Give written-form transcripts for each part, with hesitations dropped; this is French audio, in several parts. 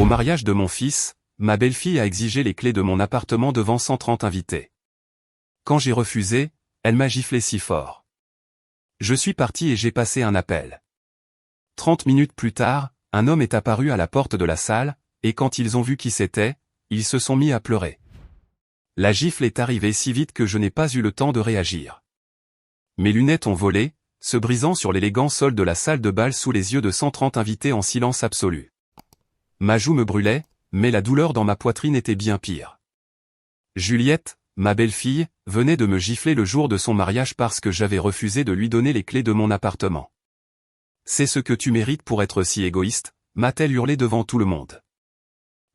Au mariage de mon fils, ma belle-fille a exigé les clés de mon appartement devant 130 invités. Quand j'ai refusé, elle m'a giflé si fort. Je suis parti et j'ai passé un appel. 30 minutes plus tard, un homme est apparu à la porte de la salle, et quand ils ont vu qui c'était, ils se sont mis à pleurer. La gifle est arrivée si vite que je n'ai pas eu le temps de réagir. Mes lunettes ont volé, se brisant sur l'élégant sol de la salle de bal sous les yeux de 130 invités en silence absolu. Ma joue me brûlait, mais la douleur dans ma poitrine était bien pire. Juliette, ma belle-fille, venait de me gifler le jour de son mariage parce que j'avais refusé de lui donner les clés de mon appartement. C'est ce que tu mérites pour être si égoïste, m'a-t-elle hurlé devant tout le monde.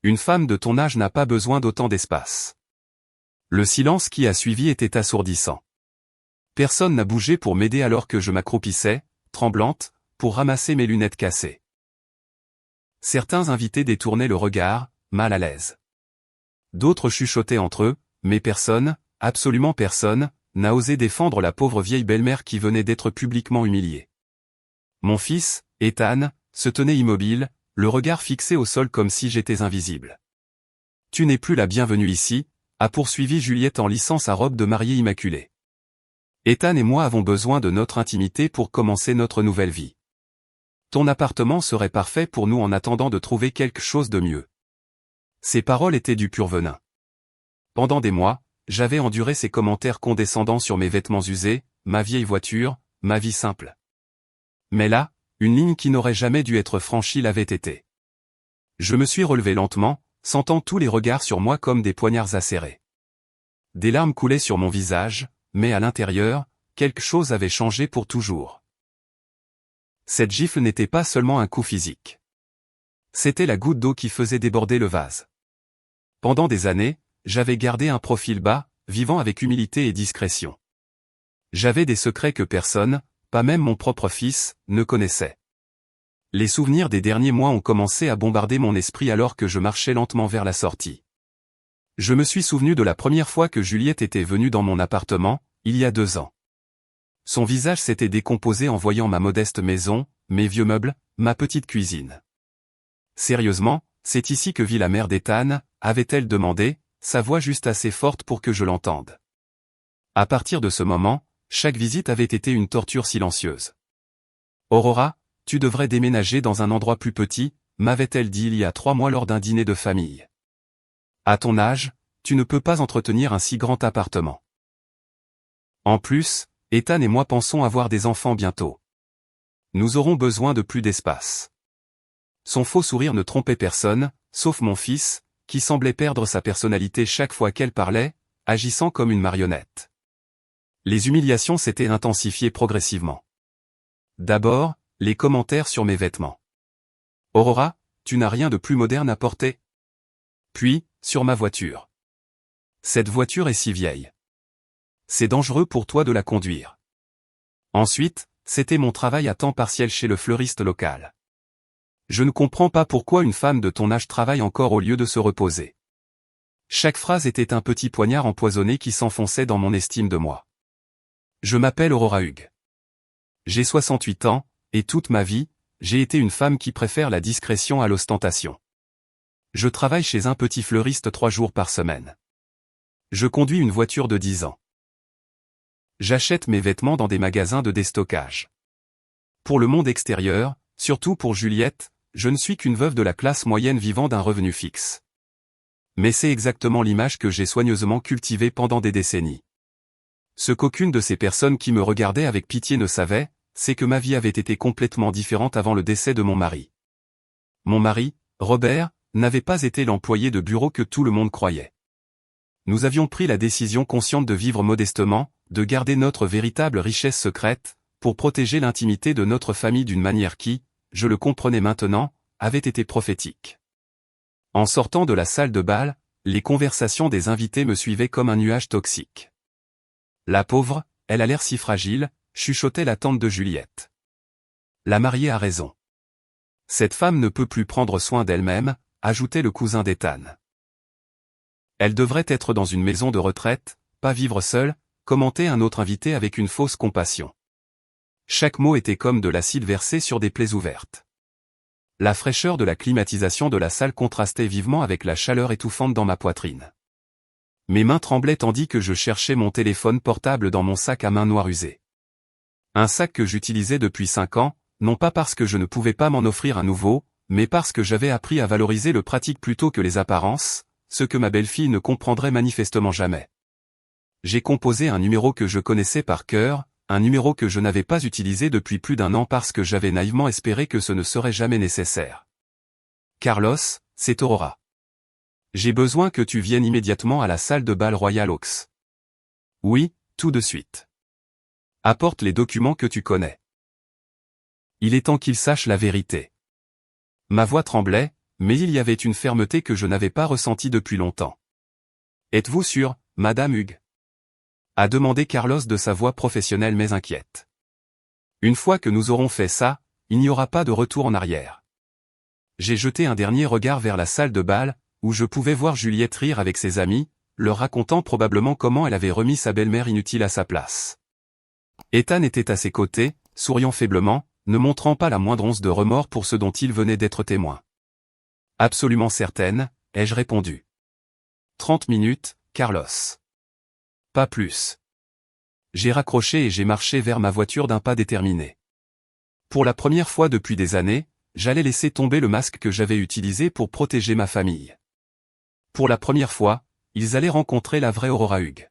Une femme de ton âge n'a pas besoin d'autant d'espace. Le silence qui a suivi était assourdissant. Personne n'a bougé pour m'aider alors que je m'accroupissais, tremblante, pour ramasser mes lunettes cassées. Certains invités détournaient le regard, mal à l'aise. D'autres chuchotaient entre eux, mais personne, absolument personne, n'a osé défendre la pauvre vieille belle-mère qui venait d'être publiquement humiliée. Mon fils, Ethan, se tenait immobile, le regard fixé au sol comme si j'étais invisible. « Tu n'es plus la bienvenue ici », a poursuivi Juliette en lissant sa robe de mariée immaculée. Ethan et moi avons besoin de notre intimité pour commencer notre nouvelle vie. Ton appartement serait parfait pour nous en attendant de trouver quelque chose de mieux. Ces paroles étaient du pur venin. Pendant des mois, j'avais enduré ces commentaires condescendants sur mes vêtements usés, ma vieille voiture, ma vie simple. Mais là, une ligne qui n'aurait jamais dû être franchie l'avait été. Je me suis relevé lentement, sentant tous les regards sur moi comme des poignards acérés. Des larmes coulaient sur mon visage, mais à l'intérieur, quelque chose avait changé pour toujours. Cette gifle n'était pas seulement un coup physique. C'était la goutte d'eau qui faisait déborder le vase. Pendant des années, j'avais gardé un profil bas, vivant avec humilité et discrétion. J'avais des secrets que personne, pas même mon propre fils, ne connaissait. Les souvenirs des derniers mois ont commencé à bombarder mon esprit alors que je marchais lentement vers la sortie. Je me suis souvenu de la première fois que Juliette était venue dans mon appartement, il y a 2 ans. Son visage s'était décomposé en voyant ma modeste maison, mes vieux meubles, ma petite cuisine. Sérieusement, c'est ici que vit la mère d'Ethan, avait-elle demandé, sa voix juste assez forte pour que je l'entende. À partir de ce moment, chaque visite avait été une torture silencieuse. Aurora, tu devrais déménager dans un endroit plus petit, m'avait-elle dit il y a 3 mois lors d'un dîner de famille. À ton âge, tu ne peux pas entretenir un si grand appartement. En plus, Ethan et moi pensons avoir des enfants bientôt. Nous aurons besoin de plus d'espace. Son faux sourire ne trompait personne, sauf mon fils, qui semblait perdre sa personnalité chaque fois qu'elle parlait, agissant comme une marionnette. Les humiliations s'étaient intensifiées progressivement. D'abord, les commentaires sur mes vêtements. « Aurora, tu n'as rien de plus moderne à porter ?» Puis, sur ma voiture. « Cette voiture est si vieille. C'est dangereux pour toi de la conduire. » Ensuite, c'était mon travail à temps partiel chez le fleuriste local. « Je ne comprends pas pourquoi une femme de ton âge travaille encore au lieu de se reposer. » Chaque phrase était un petit poignard empoisonné qui s'enfonçait dans mon estime de moi. Je m'appelle Aurora Hughes. J'ai 68 ans, et toute ma vie, j'ai été une femme qui préfère la discrétion à l'ostentation. Je travaille chez un petit fleuriste 3 jours par semaine. Je conduis une voiture de 10 ans. J'achète mes vêtements dans des magasins de déstockage. Pour le monde extérieur, surtout pour Juliette, je ne suis qu'une veuve de la classe moyenne vivant d'un revenu fixe. Mais c'est exactement l'image que j'ai soigneusement cultivée pendant des décennies. Ce qu'aucune de ces personnes qui me regardaient avec pitié ne savait, c'est que ma vie avait été complètement différente avant le décès de mon mari. Mon mari, Robert, n'avait pas été l'employé de bureau que tout le monde croyait. Nous avions pris la décision consciente de vivre modestement, de garder notre véritable richesse secrète, pour protéger l'intimité de notre famille d'une manière qui, je le comprenais maintenant, avait été prophétique. En sortant de la salle de bal, les conversations des invités me suivaient comme un nuage toxique. La pauvre, elle a l'air si fragile, chuchotait la tante de Juliette. La mariée a raison. Cette femme ne peut plus prendre soin d'elle-même, ajoutait le cousin d'Ethan. Elle devrait être dans une maison de retraite, pas vivre seule, commentait un autre invité avec une fausse compassion. Chaque mot était comme de l'acide versé sur des plaies ouvertes. La fraîcheur de la climatisation de la salle contrastait vivement avec la chaleur étouffante dans ma poitrine. Mes mains tremblaient tandis que je cherchais mon téléphone portable dans mon sac à main noir usé. Un sac que j'utilisais depuis 5 ans, non pas parce que je ne pouvais pas m'en offrir un nouveau, mais parce que j'avais appris à valoriser le pratique plutôt que les apparences, ce que ma belle-fille ne comprendrait manifestement jamais. J'ai composé un numéro que je connaissais par cœur, un numéro que je n'avais pas utilisé depuis plus d'1 an parce que j'avais naïvement espéré que ce ne serait jamais nécessaire. Carlos, c'est Aurora. J'ai besoin que tu viennes immédiatement à la salle de bal Royal Oaks. Oui, tout de suite. Apporte les documents que tu connais. Il est temps qu'il sache la vérité. Ma voix tremblait, mais il y avait une fermeté que je n'avais pas ressentie depuis longtemps. Êtes-vous sûre, Madame Hughes? A demandé Carlos de sa voix professionnelle mais inquiète. Une fois que nous aurons fait ça, il n'y aura pas de retour en arrière. J'ai jeté un dernier regard vers la salle de bal, où je pouvais voir Juliette rire avec ses amis, leur racontant probablement comment elle avait remis sa belle-mère inutile à sa place. Ethan était à ses côtés, souriant faiblement, ne montrant pas la moindre once de remords pour ce dont il venait d'être témoin. Absolument certaine, ai-je répondu. 30 minutes, Carlos. Pas plus. J'ai raccroché et j'ai marché vers ma voiture d'un pas déterminé. Pour la première fois depuis des années, j'allais laisser tomber le masque que j'avais utilisé pour protéger ma famille. Pour la première fois, ils allaient rencontrer la vraie Aurora Hughes.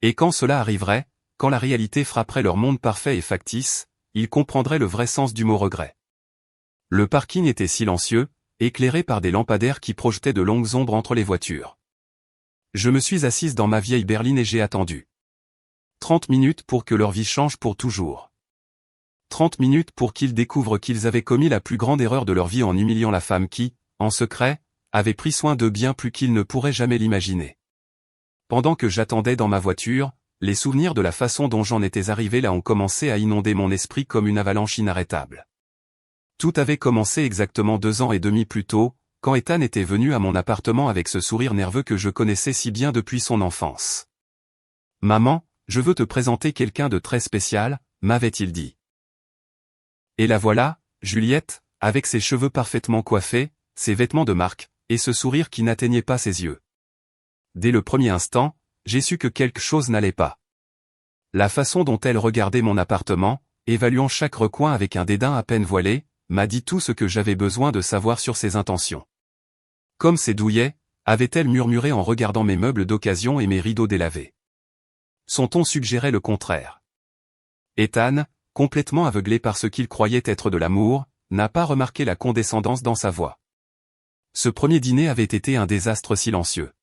Et quand cela arriverait, quand la réalité frapperait leur monde parfait et factice, ils comprendraient le vrai sens du mot regret. Le parking était silencieux, éclairé par des lampadaires qui projetaient de longues ombres entre les voitures. Je me suis assise dans ma vieille berline et j'ai attendu. 30 minutes pour que leur vie change pour toujours. 30 minutes pour qu'ils découvrent qu'ils avaient commis la plus grande erreur de leur vie en humiliant la femme qui, en secret, avait pris soin d'eux bien plus qu'ils ne pourraient jamais l'imaginer. Pendant que j'attendais dans ma voiture, les souvenirs de la façon dont j'en étais arrivé là ont commencé à inonder mon esprit comme une avalanche inarrêtable. Tout avait commencé exactement 2 ans et demi plus tôt, quand Ethan était venu à mon appartement avec ce sourire nerveux que je connaissais si bien depuis son enfance. « Maman, je veux te présenter quelqu'un de très spécial », m'avait-il dit. Et la voilà, Juliette, avec ses cheveux parfaitement coiffés, ses vêtements de marque, et ce sourire qui n'atteignait pas ses yeux. Dès le premier instant, j'ai su que quelque chose n'allait pas. La façon dont elle regardait mon appartement, évaluant chaque recoin avec un dédain à peine voilé, m'a dit tout ce que j'avais besoin de savoir sur ses intentions. Comme ses douillets, avait-elle murmuré en regardant mes meubles d'occasion et mes rideaux délavés. Son ton suggérait le contraire. Ethan, complètement aveuglé par ce qu'il croyait être de l'amour, n'a pas remarqué la condescendance dans sa voix. Ce premier dîner avait été un désastre silencieux.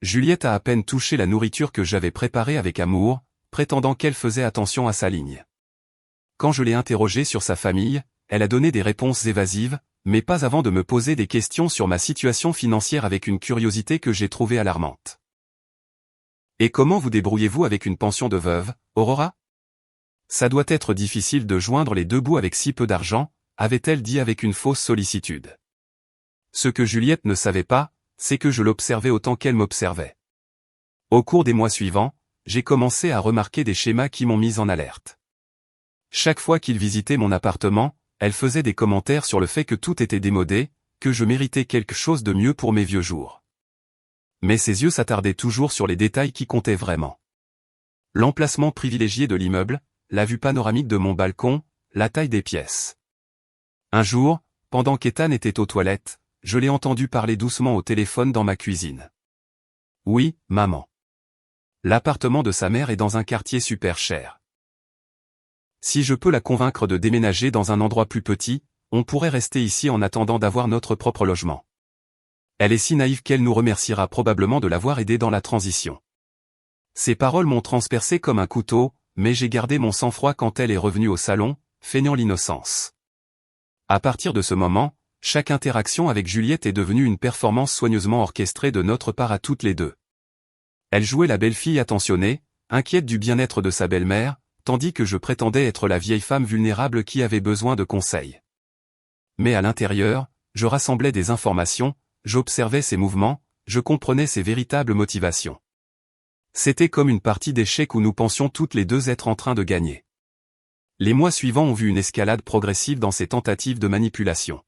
Juliette a à peine touché la nourriture que j'avais préparée avec amour, prétendant qu'elle faisait attention à sa ligne. Quand je l'ai interrogée sur sa famille, elle a donné des réponses évasives, mais pas avant de me poser des questions sur ma situation financière avec une curiosité que j'ai trouvée alarmante. « Et comment vous débrouillez-vous avec une pension de veuve, Aurora ? Ça doit être difficile de joindre les deux bouts avec si peu d'argent, » avait-elle dit avec une fausse sollicitude. Ce que Juliette ne savait pas, c'est que je l'observais autant qu'elle m'observait. Au cours des mois suivants, j'ai commencé à remarquer des schémas qui m'ont mis en alerte. Chaque fois qu'il visitait mon appartement, elle faisait des commentaires sur le fait que tout était démodé, que je méritais quelque chose de mieux pour mes vieux jours. Mais ses yeux s'attardaient toujours sur les détails qui comptaient vraiment. L'emplacement privilégié de l'immeuble, la vue panoramique de mon balcon, la taille des pièces. Un jour, pendant qu'Ethan était aux toilettes, je l'ai entendu parler doucement au téléphone dans ma cuisine. « Oui, maman. L'appartement de sa mère est dans un quartier super cher. Si je peux la convaincre de déménager dans un endroit plus petit, on pourrait rester ici en attendant d'avoir notre propre logement. Elle est si naïve qu'elle nous remerciera probablement de l'avoir aidée dans la transition. » Ces paroles m'ont transpercé comme un couteau, mais j'ai gardé mon sang-froid quand elle est revenue au salon, feignant l'innocence. À partir de ce moment, chaque interaction avec Juliette est devenue une performance soigneusement orchestrée de notre part à toutes les deux. Elle jouait la belle-fille attentionnée, inquiète du bien-être de sa belle-mère, tandis que je prétendais être la vieille femme vulnérable qui avait besoin de conseils. Mais à l'intérieur, je rassemblais des informations, j'observais ses mouvements, je comprenais ses véritables motivations. C'était comme une partie d'échecs où nous pensions toutes les deux être en train de gagner. Les mois suivants ont vu une escalade progressive dans ces tentatives de manipulation.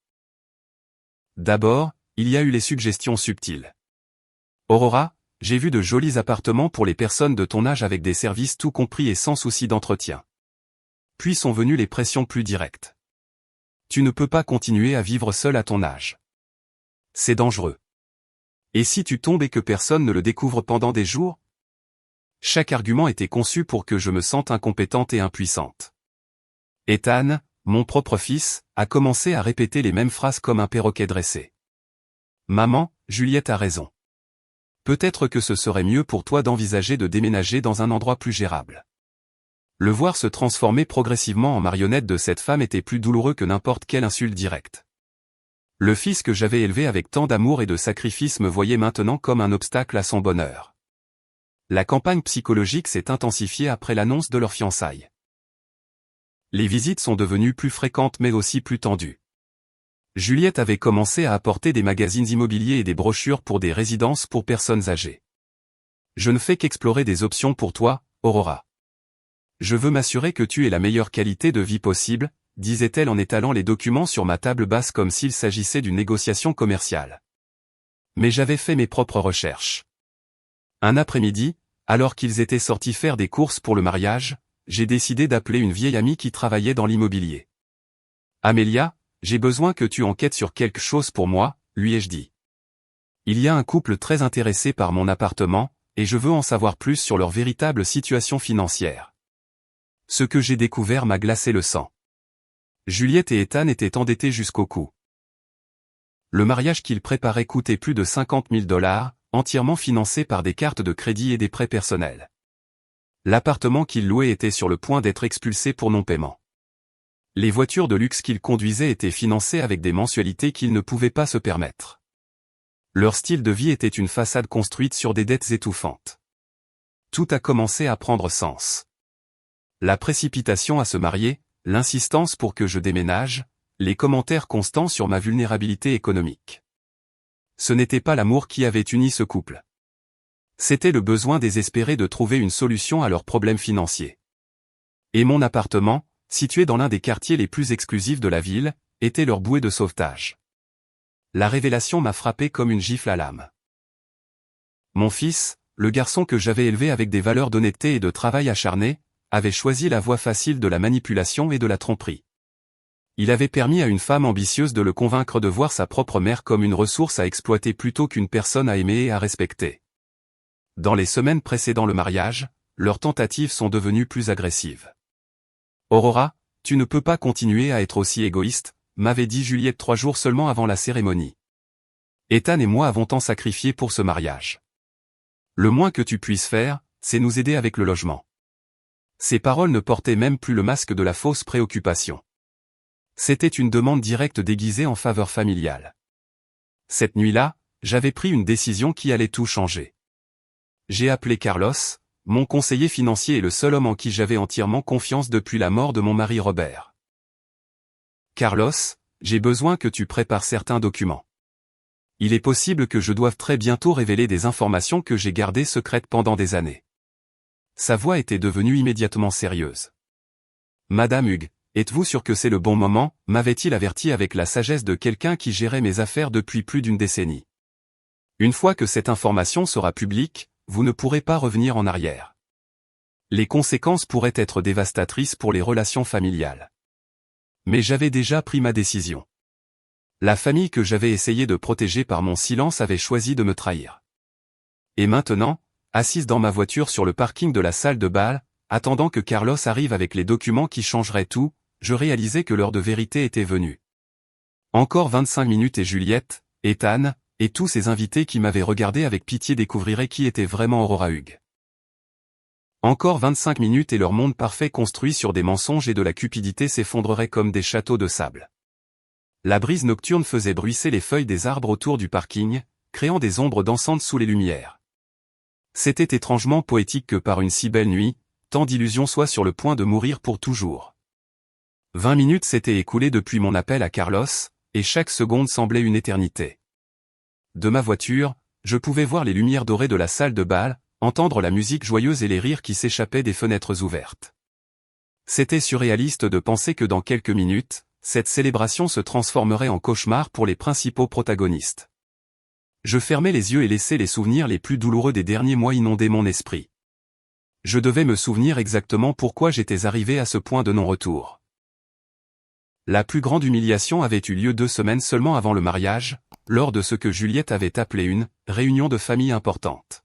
D'abord, il y a eu les suggestions subtiles. Aurora, j'ai vu de jolis appartements pour les personnes de ton âge avec des services tout compris et sans souci d'entretien. Puis sont venues les pressions plus directes. Tu ne peux pas continuer à vivre seul à ton âge. C'est dangereux. Et si tu tombes et que personne ne le découvre pendant des jours? Chaque argument était conçu pour que je me sente incompétente et impuissante. Ethan, mon propre fils, a commencé à répéter les mêmes phrases comme un perroquet dressé. Maman, Juliette a raison. Peut-être que ce serait mieux pour toi d'envisager de déménager dans un endroit plus gérable. Le voir se transformer progressivement en marionnette de cette femme était plus douloureux que n'importe quelle insulte directe. Le fils que j'avais élevé avec tant d'amour et de sacrifice me voyait maintenant comme un obstacle à son bonheur. La campagne psychologique s'est intensifiée après l'annonce de leur fiançailles. Les visites sont devenues plus fréquentes mais aussi plus tendues. Juliette avait commencé à apporter des magazines immobiliers et des brochures pour des résidences pour personnes âgées. Je ne fais qu'explorer des options pour toi, Aurora. Je veux m'assurer que tu aies la meilleure qualité de vie possible, disait-elle en étalant les documents sur ma table basse comme s'il s'agissait d'une négociation commerciale. Mais j'avais fait mes propres recherches. Un après-midi, alors qu'ils étaient sortis faire des courses pour le mariage, j'ai décidé d'appeler une vieille amie qui travaillait dans l'immobilier. Amélia, j'ai besoin que tu enquêtes sur quelque chose pour moi, lui ai-je dit. Il y a un couple très intéressé par mon appartement, et je veux en savoir plus sur leur véritable situation financière. Ce que j'ai découvert m'a glacé le sang. Juliette et Ethan étaient endettés jusqu'au cou. Le mariage qu'ils préparaient coûtait plus de 50 000 $, entièrement financé par des cartes de crédit et des prêts personnels. L'appartement qu'ils louaient était sur le point d'être expulsé pour non-paiement. Les voitures de luxe qu'ils conduisaient étaient financées avec des mensualités qu'ils ne pouvaient pas se permettre. Leur style de vie était une façade construite sur des dettes étouffantes. Tout a commencé à prendre sens. La précipitation à se marier, l'insistance pour que je déménage, les commentaires constants sur ma vulnérabilité économique. Ce n'était pas l'amour qui avait uni ce couple. C'était le besoin désespéré de trouver une solution à leurs problèmes financiers. Et mon appartement, situé dans l'un des quartiers les plus exclusifs de la ville, était leur bouée de sauvetage. La révélation m'a frappé comme une gifle à l'âme. Mon fils, le garçon que j'avais élevé avec des valeurs d'honnêteté et de travail acharné, avait choisi la voie facile de la manipulation et de la tromperie. Il avait permis à une femme ambitieuse de le convaincre de voir sa propre mère comme une ressource à exploiter plutôt qu'une personne à aimer et à respecter. Dans les semaines précédant le mariage, leurs tentatives sont devenues plus agressives. Aurora, tu ne peux pas continuer à être aussi égoïste, m'avait dit Juliette 3 jours seulement avant la cérémonie. Ethan et moi avons tant sacrifié pour ce mariage. Le moins que tu puisses faire, c'est nous aider avec le logement. Ces paroles ne portaient même plus le masque de la fausse préoccupation. C'était une demande directe déguisée en faveur familiale. Cette nuit-là, j'avais pris une décision qui allait tout changer. J'ai appelé Carlos, mon conseiller financier et le seul homme en qui j'avais entièrement confiance depuis la mort de mon mari Robert. Carlos, j'ai besoin que tu prépares certains documents. Il est possible que je doive très bientôt révéler des informations que j'ai gardées secrètes pendant des années. Sa voix était devenue immédiatement sérieuse. Madame Hugues, êtes-vous sûr que c'est le bon moment, m'avait-il averti avec la sagesse de quelqu'un qui gérait mes affaires depuis plus d'une décennie. Une fois que cette information sera publique, vous ne pourrez pas revenir en arrière. Les conséquences pourraient être dévastatrices pour les relations familiales. Mais j'avais déjà pris ma décision. La famille que j'avais essayé de protéger par mon silence avait choisi de me trahir. Et maintenant, assise dans ma voiture sur le parking de la salle de bal, attendant que Carlos arrive avec les documents qui changeraient tout, je réalisais que l'heure de vérité était venue. Encore 25 minutes et Juliette, Ethan, et tous ces invités qui m'avaient regardé avec pitié découvriraient qui était vraiment Aurora Hugues. Encore 25 minutes et leur monde parfait construit sur des mensonges et de la cupidité s'effondrerait comme des châteaux de sable. La brise nocturne faisait bruisser les feuilles des arbres autour du parking, créant des ombres dansantes sous les lumières. C'était étrangement poétique que par une si belle nuit, tant d'illusions soient sur le point de mourir pour toujours. 20 minutes s'étaient écoulées depuis mon appel à Carlos, et chaque seconde semblait une éternité. De ma voiture, je pouvais voir les lumières dorées de la salle de bal, entendre la musique joyeuse et les rires qui s'échappaient des fenêtres ouvertes. C'était surréaliste de penser que dans quelques minutes, cette célébration se transformerait en cauchemar pour les principaux protagonistes. Je fermais les yeux et laissais les souvenirs les plus douloureux des derniers mois inonder mon esprit. Je devais me souvenir exactement pourquoi j'étais arrivé à ce point de non-retour. La plus grande humiliation avait eu lieu 2 semaines seulement avant le mariage, lors de ce que Juliette avait appelé une « réunion de famille importante ».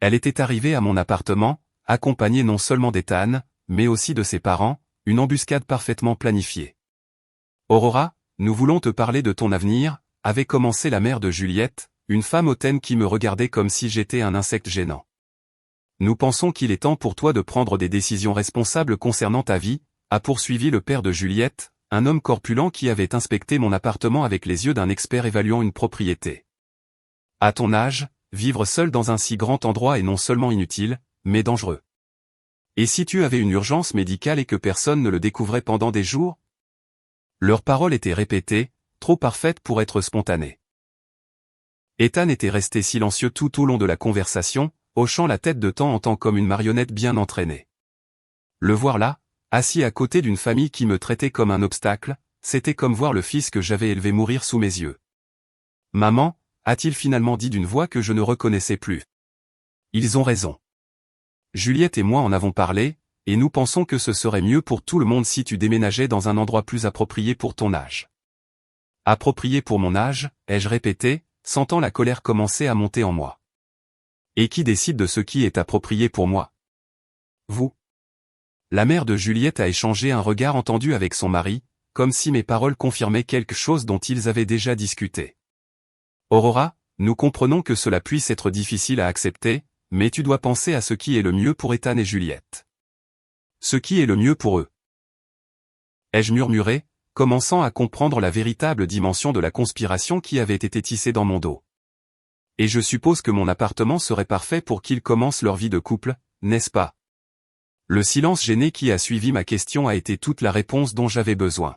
Elle était arrivée à mon appartement, accompagnée non seulement d'Ethan, mais aussi de ses parents, une embuscade parfaitement planifiée. « Aurora, nous voulons te parler de ton avenir », avait commencé la mère de Juliette, une femme hautaine qui me regardait comme si j'étais un insecte gênant. « Nous pensons qu'il est temps pour toi de prendre des décisions responsables concernant ta vie », a poursuivi le père de Juliette, un homme corpulent qui avait inspecté mon appartement avec les yeux d'un expert évaluant une propriété. « À ton âge, vivre seul dans un si grand endroit est non seulement inutile, mais dangereux. Et si tu avais une urgence médicale et que personne ne le découvrait pendant des jours ?» Leurs paroles étaient répétées, trop parfaites pour être spontanées. Ethan était resté silencieux tout au long de la conversation, hochant la tête de temps en temps comme une marionnette bien entraînée. Le voir là, assis à côté d'une famille qui me traitait comme un obstacle, c'était comme voir le fils que j'avais élevé mourir sous mes yeux. « Maman », a-t-il finalement dit d'une voix que je ne reconnaissais plus. « Ils ont raison. Juliette et moi en avons parlé, et nous pensons que ce serait mieux pour tout le monde si tu déménageais dans un endroit plus approprié pour ton âge. » Approprié pour mon âge, ai-je répété, sentant la colère commencer à monter en moi. Et qui décide de ce qui est approprié pour moi? Vous. La mère de Juliette a échangé un regard entendu avec son mari, comme si mes paroles confirmaient quelque chose dont ils avaient déjà discuté. Aurora, nous comprenons que cela puisse être difficile à accepter, mais tu dois penser à ce qui est le mieux pour Ethan et Juliette. Ce qui est le mieux pour eux. Ai-je murmuré, commençant à comprendre la véritable dimension de la conspiration qui avait été tissée dans mon dos. Et je suppose que mon appartement serait parfait pour qu'ils commencent leur vie de couple, n'est-ce pas? Le silence gêné qui a suivi ma question a été toute la réponse dont j'avais besoin.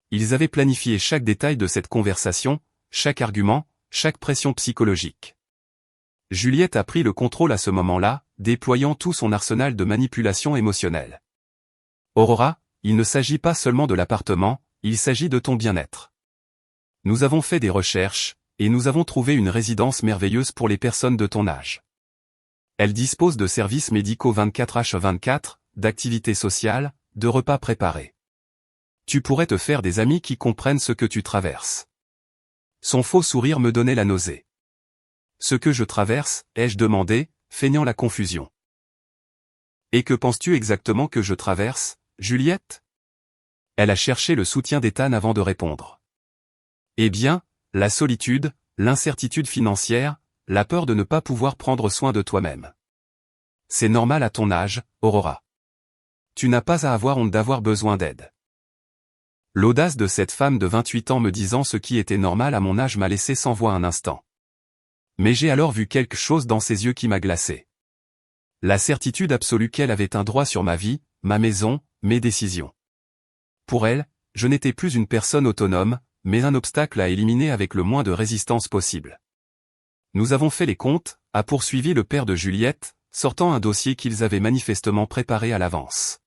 Ils avaient planifié chaque détail de cette conversation, chaque argument, chaque pression psychologique. Juliette a pris le contrôle à ce moment-là, déployant tout son arsenal de manipulation émotionnelle. Aurora, il ne s'agit pas seulement de l'appartement, il s'agit de ton bien-être. Nous avons fait des recherches, et nous avons trouvé une résidence merveilleuse pour les personnes de ton âge. Elle dispose de services médicaux 24h24, d'activités sociales, de repas préparés. Tu pourrais te faire des amis qui comprennent ce que tu traverses. Son faux sourire me donnait la nausée. Ce que je traverse, ai-je demandé, feignant la confusion. Et que penses-tu exactement que je traverse, Juliette? Elle a cherché le soutien d'Ethan avant de répondre. Eh bien, la solitude, l'incertitude financière, la peur de ne pas pouvoir prendre soin de toi-même. C'est normal à ton âge, Aurora. Tu n'as pas à avoir honte d'avoir besoin d'aide. L'audace de cette femme de 28 ans me disant ce qui était normal à mon âge m'a laissé sans voix un instant. Mais j'ai alors vu quelque chose dans ses yeux qui m'a glacé. La certitude absolue qu'elle avait un droit sur ma vie, ma maison, mes décisions. Pour elle, je n'étais plus une personne autonome, mais un obstacle à éliminer avec le moins de résistance possible. Nous avons fait les comptes, a poursuivi le père de Juliette, sortant un dossier qu'ils avaient manifestement préparé à l'avance.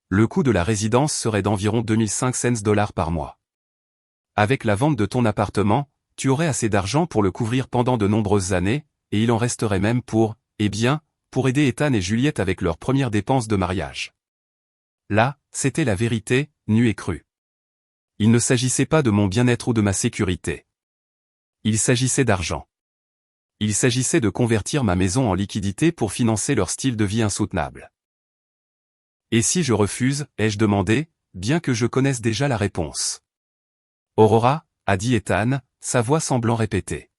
Le coût de la résidence serait d'environ 2500 $ par mois. Avec la vente de ton appartement, tu aurais assez d'argent pour le couvrir pendant de nombreuses années, et il en resterait même pour aider Ethan et Juliette avec leurs premières dépenses de mariage. Là, c'était la vérité, nue et crue. Il ne s'agissait pas de mon bien-être ou de ma sécurité. Il s'agissait d'argent. Il s'agissait de convertir ma maison en liquidité pour financer leur style de vie insoutenable. Et si je refuse, ai-je demandé, bien que je connaisse déjà la réponse. Aurora, a dit Ethan, sa voix semblant répéter.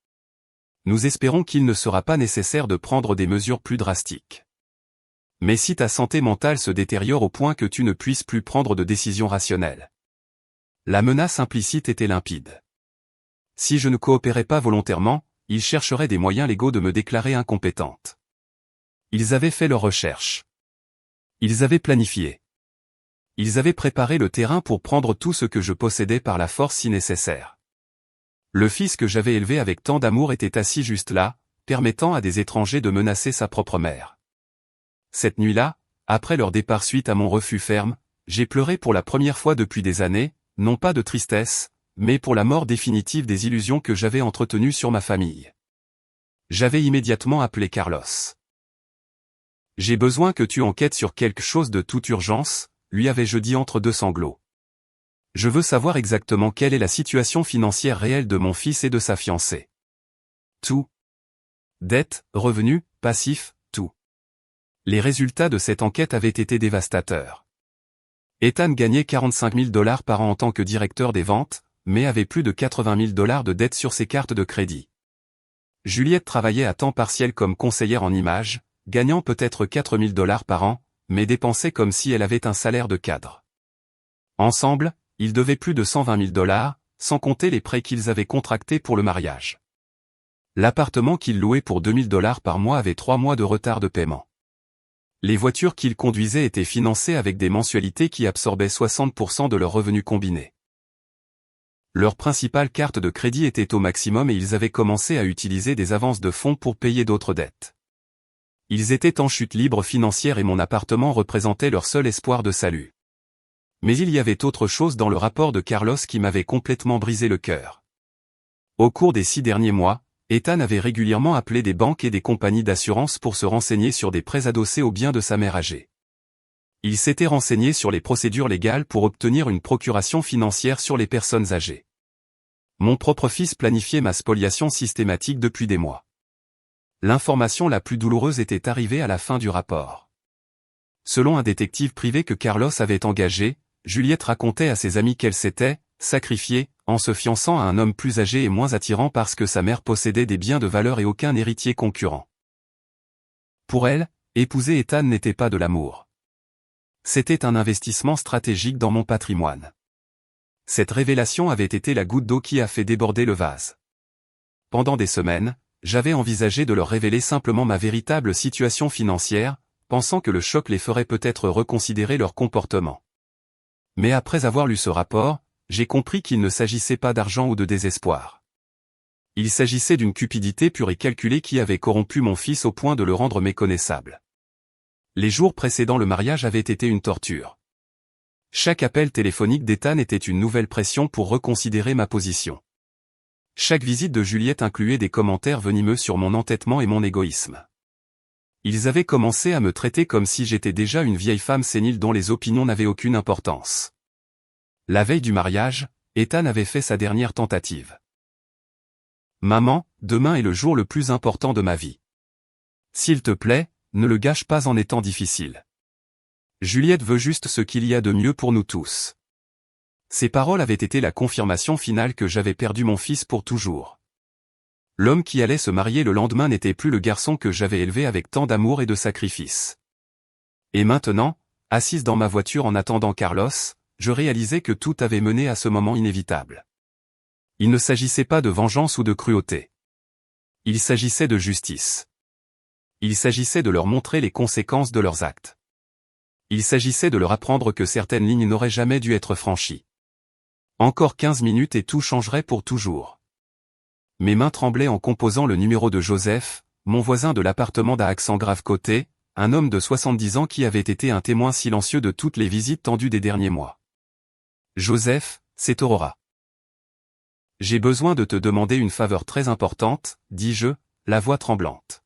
Nous espérons qu'il ne sera pas nécessaire de prendre des mesures plus drastiques. Mais si ta santé mentale se détériore au point que tu ne puisses plus prendre de décisions rationnelles. La menace implicite était limpide. Si je ne coopérais pas volontairement, ils chercheraient des moyens légaux de me déclarer incompétente. Ils avaient fait leurs recherches. Ils avaient planifié. Ils avaient préparé le terrain pour prendre tout ce que je possédais par la force si nécessaire. Le fils que j'avais élevé avec tant d'amour était assis juste là, permettant à des étrangers de menacer sa propre mère. Cette nuit-là, après leur départ suite à mon refus ferme, j'ai pleuré pour la première fois depuis des années, non pas de tristesse, mais pour la mort définitive des illusions que j'avais entretenues sur ma famille. J'avais immédiatement appelé Carlos. J'ai besoin que tu enquêtes sur quelque chose de toute urgence, lui avais-je dit entre deux sanglots. Je veux savoir exactement quelle est la situation financière réelle de mon fils et de sa fiancée. Tout. Dette, revenus, passifs, tout. Les résultats de cette enquête avaient été dévastateurs. Ethan gagnait 45 000 $ par an en tant que directeur des ventes, mais avait plus de 80 000 $ de dettes sur ses cartes de crédit. Juliette travaillait à temps partiel comme conseillère en images, gagnant peut-être 4 000 $ par an, mais dépensait comme si elle avait un salaire de cadre. Ensemble, ils devaient plus de 120 000 $, sans compter les prêts qu'ils avaient contractés pour le mariage. L'appartement qu'ils louaient pour 2 000 $ par mois avait 3 mois de retard de paiement. Les voitures qu'ils conduisaient étaient financées avec des mensualités qui absorbaient 60% de leurs revenus combinés. Leur principale carte de crédit était au maximum et ils avaient commencé à utiliser des avances de fonds pour payer d'autres dettes. Ils étaient en chute libre financière et mon appartement représentait leur seul espoir de salut. Mais il y avait autre chose dans le rapport de Carlos qui m'avait complètement brisé le cœur. Au cours des 6 derniers mois, Ethan avait régulièrement appelé des banques et des compagnies d'assurance pour se renseigner sur des prêts adossés aux biens de sa mère âgée. Il s'était renseigné sur les procédures légales pour obtenir une procuration financière sur les personnes âgées. Mon propre fils planifiait ma spoliation systématique depuis des mois. L'information la plus douloureuse était arrivée à la fin du rapport. Selon un détective privé que Carlos avait engagé, Juliette racontait à ses amis qu'elle s'était sacrifiée en se fiançant à un homme plus âgé et moins attirant parce que sa mère possédait des biens de valeur et aucun héritier concurrent. Pour elle, épouser Ethan n'était pas de l'amour. C'était un investissement stratégique dans mon patrimoine. Cette révélation avait été la goutte d'eau qui a fait déborder le vase. Pendant des semaines, j'avais envisagé de leur révéler simplement ma véritable situation financière, pensant que le choc les ferait peut-être reconsidérer leur comportement. Mais après avoir lu ce rapport, j'ai compris qu'il ne s'agissait pas d'argent ou de désespoir. Il s'agissait d'une cupidité pure et calculée qui avait corrompu mon fils au point de le rendre méconnaissable. Les jours précédant le mariage avaient été une torture. Chaque appel téléphonique d'Ethan était une nouvelle pression pour reconsidérer ma position. Chaque visite de Juliette incluait des commentaires venimeux sur mon entêtement et mon égoïsme. Ils avaient commencé à me traiter comme si j'étais déjà une vieille femme sénile dont les opinions n'avaient aucune importance. La veille du mariage, Ethan avait fait sa dernière tentative. « Maman, demain est le jour le plus important de ma vie. S'il te plaît, ne le gâche pas en étant difficile. Juliette veut juste ce qu'il y a de mieux pour nous tous. » Ces paroles avaient été la confirmation finale que j'avais perdu mon fils pour toujours. L'homme qui allait se marier le lendemain n'était plus le garçon que j'avais élevé avec tant d'amour et de sacrifice. Et maintenant, assise dans ma voiture en attendant Carlos, je réalisais que tout avait mené à ce moment inévitable. Il ne s'agissait pas de vengeance ou de cruauté. Il s'agissait de justice. Il s'agissait de leur montrer les conséquences de leurs actes. Il s'agissait de leur apprendre que certaines lignes n'auraient jamais dû être franchies. Encore 15 minutes et tout changerait pour toujours. Mes mains tremblaient en composant le numéro de Joseph, mon voisin de l'appartement d'à accent grave côté, un homme de 70 ans qui avait été un témoin silencieux de toutes les visites tendues des derniers mois. Joseph, c'est Aurora. J'ai besoin de te demander une faveur très importante, dis-je, la voix tremblante.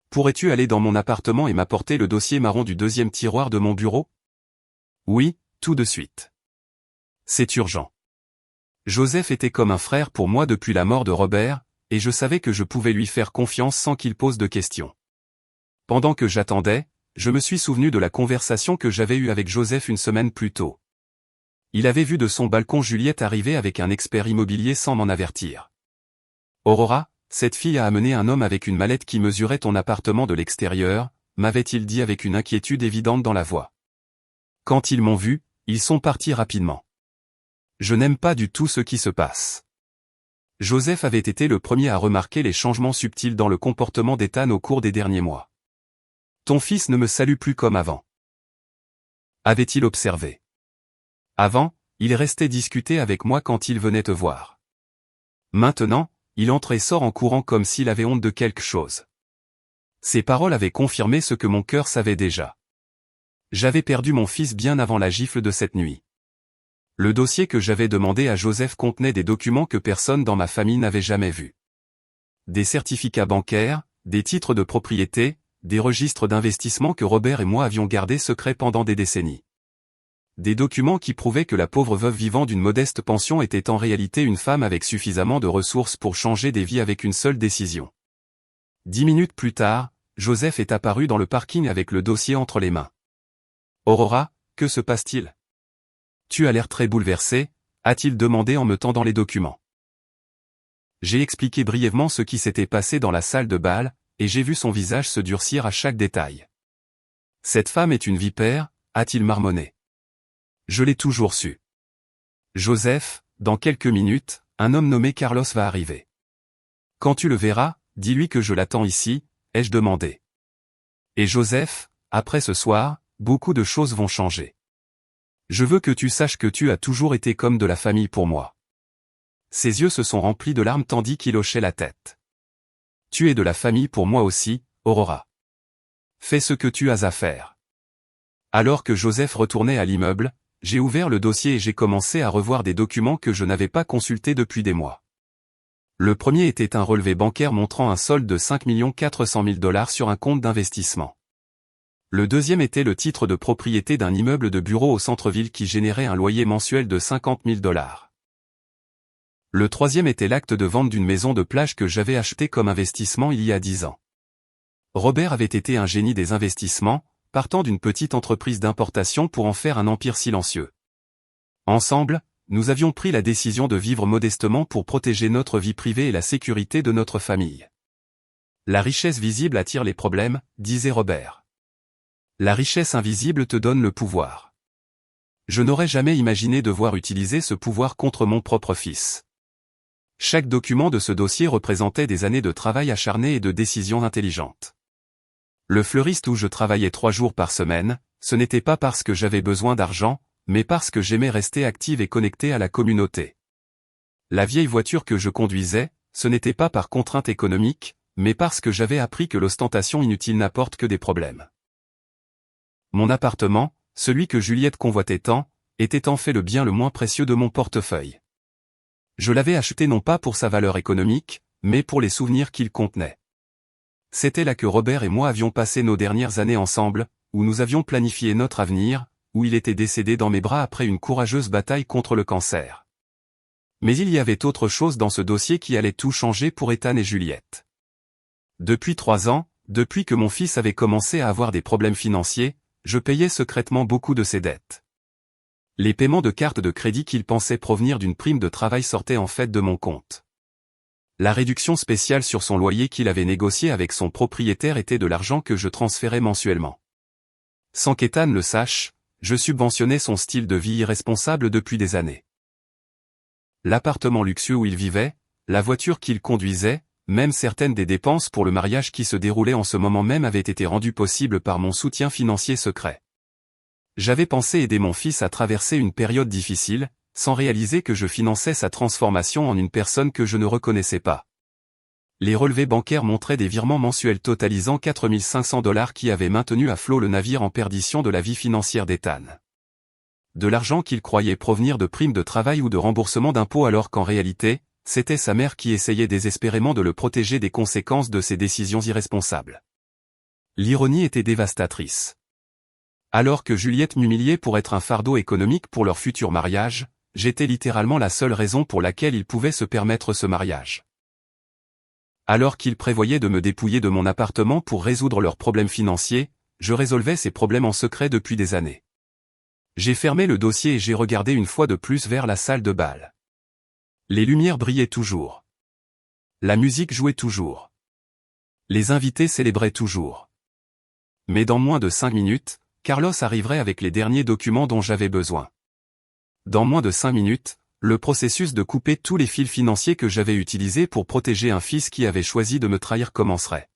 Pourrais-tu aller dans mon appartement et m'apporter le dossier marron du deuxième tiroir de mon bureau? Oui, tout de suite. C'est urgent. Joseph était comme un frère pour moi depuis la mort de Robert, et je savais que je pouvais lui faire confiance sans qu'il pose de questions. Pendant que j'attendais, je me suis souvenu de la conversation que j'avais eue avec Joseph une semaine plus tôt. Il avait vu de son balcon Juliette arriver avec un expert immobilier sans m'en avertir. Aurora, cette fille a amené un homme avec une mallette qui mesurait ton appartement de l'extérieur, m'avait-il dit avec une inquiétude évidente dans la voix. Quand ils m'ont vu, ils sont partis rapidement. Je n'aime pas du tout ce qui se passe. Joseph avait été le premier à remarquer les changements subtils dans le comportement d'Ethan au cours des derniers mois. Ton fils ne me salue plus comme avant. Avait-il observé? Avant, il restait discuter avec moi quand il venait te voir. Maintenant, il entre et sort en courant comme s'il avait honte de quelque chose. Ces paroles avaient confirmé ce que mon cœur savait déjà. J'avais perdu mon fils bien avant la gifle de cette nuit. Le dossier que j'avais demandé à Joseph contenait des documents que personne dans ma famille n'avait jamais vus. Des certificats bancaires, des titres de propriété, des registres d'investissement que Robert et moi avions gardés secrets pendant des décennies. Des documents qui prouvaient que la pauvre veuve vivant d'une modeste pension était en réalité une femme avec suffisamment de ressources pour changer des vies avec une seule décision. 10 minutes plus tard, Joseph est apparu dans le parking avec le dossier entre les mains. « Aurora, que se passe-t-il ? Tu as l'air très bouleversée », a-t-il demandé en me tendant les documents. J'ai expliqué brièvement ce qui s'était passé dans la salle de bal, et j'ai vu son visage se durcir à chaque détail. « Cette femme est une vipère », a-t-il marmonné. Je l'ai toujours su. Joseph, dans quelques minutes, un homme nommé Carlos va arriver. Quand tu le verras, dis-lui que je l'attends ici, ai-je demandé. Et Joseph, après ce soir, beaucoup de choses vont changer. Je veux que tu saches que tu as toujours été comme de la famille pour moi. Ses yeux se sont remplis de larmes tandis qu'il hochait la tête. Tu es de la famille pour moi aussi, Aurora. Fais ce que tu as à faire. Alors que Joseph retournait à l'immeuble, j'ai ouvert le dossier et j'ai commencé à revoir des documents que je n'avais pas consultés depuis des mois. Le premier était un relevé bancaire montrant un solde de 5 400 000 $ sur un compte d'investissement. Le deuxième était le titre de propriété d'un immeuble de bureau au centre-ville qui générait un loyer mensuel de 50 000 $. Le troisième était l'acte de vente d'une maison de plage que j'avais achetée comme investissement il y a 10 ans. Robert avait été un génie des investissements, partant d'une petite entreprise d'importation pour en faire un empire silencieux. Ensemble, nous avions pris la décision de vivre modestement pour protéger notre vie privée et la sécurité de notre famille. La richesse visible attire les problèmes, disait Robert. La richesse invisible te donne le pouvoir. Je n'aurais jamais imaginé devoir utiliser ce pouvoir contre mon propre fils. Chaque document de ce dossier représentait des années de travail acharné et de décisions intelligentes. Le fleuriste où je travaillais 3 jours par semaine, ce n'était pas parce que j'avais besoin d'argent, mais parce que j'aimais rester active et connectée à la communauté. La vieille voiture que je conduisais, ce n'était pas par contrainte économique, mais parce que j'avais appris que l'ostentation inutile n'apporte que des problèmes. Mon appartement, celui que Juliette convoitait tant, était en fait le bien le moins précieux de mon portefeuille. Je l'avais acheté non pas pour sa valeur économique, mais pour les souvenirs qu'il contenait. C'était là que Robert et moi avions passé nos dernières années ensemble, où nous avions planifié notre avenir, où il était décédé dans mes bras après une courageuse bataille contre le cancer. Mais il y avait autre chose dans ce dossier qui allait tout changer pour Ethan et Juliette. Depuis 3 ans, depuis que mon fils avait commencé à avoir des problèmes financiers, je payais secrètement beaucoup de ses dettes. Les paiements de cartes de crédit qu'il pensait provenir d'une prime de travail sortaient en fait de mon compte. La réduction spéciale sur son loyer qu'il avait négociée avec son propriétaire était de l'argent que je transférais mensuellement. Sans qu'Ethan le sache, je subventionnais son style de vie irresponsable depuis des années. L'appartement luxueux où il vivait, la voiture qu'il conduisait, même certaines des dépenses pour le mariage qui se déroulait en ce moment même avaient été rendues possibles par mon soutien financier secret. J'avais pensé aider mon fils à traverser une période difficile, sans réaliser que je finançais sa transformation en une personne que je ne reconnaissais pas. Les relevés bancaires montraient des virements mensuels totalisant 4 500 $ qui avaient maintenu à flot le navire en perdition de la vie financière d'Ethan. De l'argent qu'il croyait provenir de primes de travail ou de remboursement d'impôts alors qu'en réalité, c'était sa mère qui essayait désespérément de le protéger des conséquences de ses décisions irresponsables. L'ironie était dévastatrice. Alors que Juliette m'humiliait pour être un fardeau économique pour leur futur mariage, j'étais littéralement la seule raison pour laquelle ils pouvaient se permettre ce mariage. Alors qu'ils prévoyaient de me dépouiller de mon appartement pour résoudre leurs problèmes financiers, je résolvais ces problèmes en secret depuis des années. J'ai fermé le dossier et j'ai regardé une fois de plus vers la salle de bal. Les lumières brillaient toujours. La musique jouait toujours. Les invités célébraient toujours. Mais dans moins de 5 minutes, Carlos arriverait avec les derniers documents dont j'avais besoin. Dans moins de 5 minutes, le processus de couper tous les fils financiers que j'avais utilisés pour protéger un fils qui avait choisi de me trahir commencerait.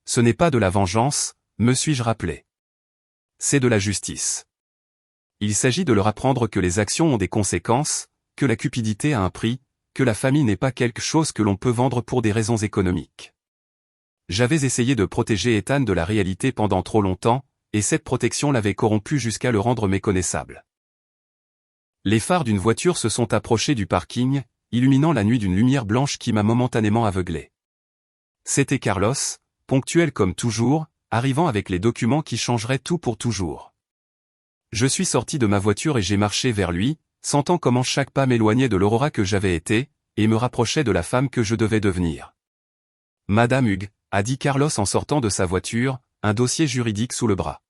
Ce n'est pas de la vengeance, me suis-je rappelé. C'est de la justice. Il s'agit de leur apprendre que les actions ont des conséquences, que la cupidité a un prix, que la famille n'est pas quelque chose que l'on peut vendre pour des raisons économiques. J'avais essayé de protéger Ethan de la réalité pendant trop longtemps, et cette protection l'avait corrompu jusqu'à le rendre méconnaissable. Les phares d'une voiture se sont approchés du parking, illuminant la nuit d'une lumière blanche qui m'a momentanément aveuglé. C'était Carlos, ponctuel comme toujours, arrivant avec les documents qui changeraient tout pour toujours. Je suis sorti de ma voiture et j'ai marché vers lui, sentant comment chaque pas m'éloignait de l'Aurora que j'avais été, et me rapprochait de la femme que je devais devenir. Madame Hughes, a dit Carlos en sortant de sa voiture, un dossier juridique sous le bras.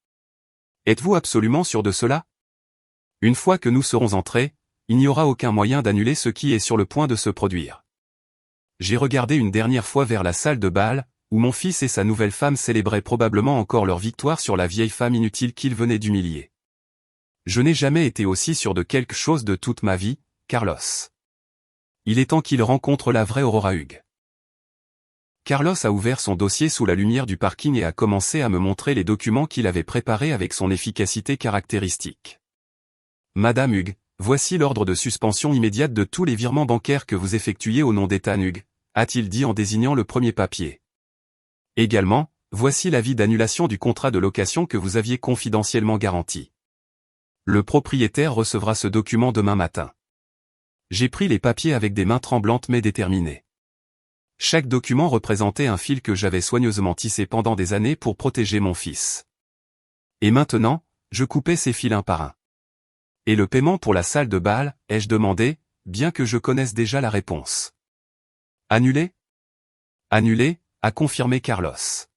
Êtes-vous absolument sûr de cela? Une fois que nous serons entrés, il n'y aura aucun moyen d'annuler ce qui est sur le point de se produire. J'ai regardé une dernière fois vers la salle de bal, où mon fils et sa nouvelle femme célébraient probablement encore leur victoire sur la vieille femme inutile qu'ils venaient d'humilier. Je n'ai jamais été aussi sûr de quelque chose de toute ma vie, Carlos. Il est temps qu'il rencontre la vraie Aurora Hughes. Carlos a ouvert son dossier sous la lumière du parking et a commencé à me montrer les documents qu'il avait préparés avec son efficacité caractéristique. Madame Hughes, voici l'ordre de suspension immédiate de tous les virements bancaires que vous effectuiez au nom d'Ethan Hughes, a-t-il dit en désignant le premier papier. Également, voici l'avis d'annulation du contrat de location que vous aviez confidentiellement garanti. Le propriétaire recevra ce document demain matin. J'ai pris les papiers avec des mains tremblantes mais déterminées. Chaque document représentait un fil que j'avais soigneusement tissé pendant des années pour protéger mon fils. Et maintenant, je coupais ces fils un par un. Et le paiement pour la salle de bal, ai-je demandé, bien que je connaisse déjà la réponse. Annulé? Annulé, a confirmé Carlos.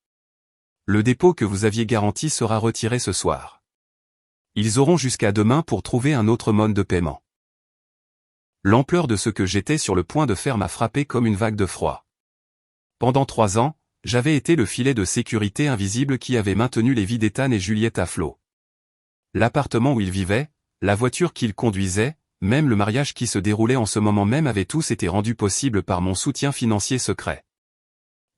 Le dépôt que vous aviez garanti sera retiré ce soir. Ils auront jusqu'à demain pour trouver un autre mode de paiement. L'ampleur de ce que j'étais sur le point de faire m'a frappé comme une vague de froid. Pendant 3 ans, j'avais été le filet de sécurité invisible qui avait maintenu les vies d'Ethan et Juliette à flot. L'appartement où ils vivaient, la voiture qu'ils conduisaient, même le mariage qui se déroulait en ce moment même avaient tous été rendus possibles par mon soutien financier secret.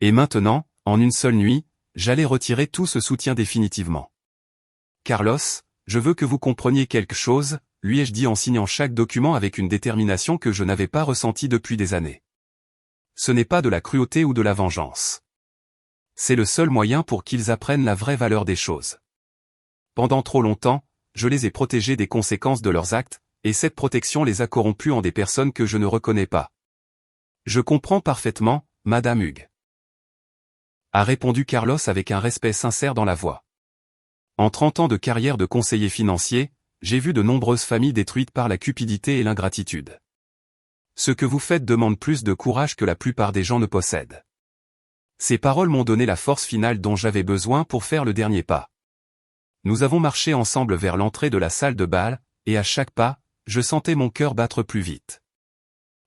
Et maintenant, en une seule nuit, j'allais retirer tout ce soutien définitivement. Carlos, je veux que vous compreniez quelque chose, lui ai-je dit en signant chaque document avec une détermination que je n'avais pas ressentie depuis des années. Ce n'est pas de la cruauté ou de la vengeance. C'est le seul moyen pour qu'ils apprennent la vraie valeur des choses. Pendant trop longtemps, je les ai protégés des conséquences de leurs actes, et cette protection les a corrompus en des personnes que je ne reconnais pas. Je comprends parfaitement, Madame Hughes. A répondu Carlos avec un respect sincère dans la voix. En 30 ans de carrière de conseiller financier, j'ai vu de nombreuses familles détruites par la cupidité et l'ingratitude. Ce que vous faites demande plus de courage que la plupart des gens ne possèdent. Ces paroles m'ont donné la force finale dont j'avais besoin pour faire le dernier pas. Nous avons marché ensemble vers l'entrée de la salle de bal, et à chaque pas, je sentais mon cœur battre plus vite.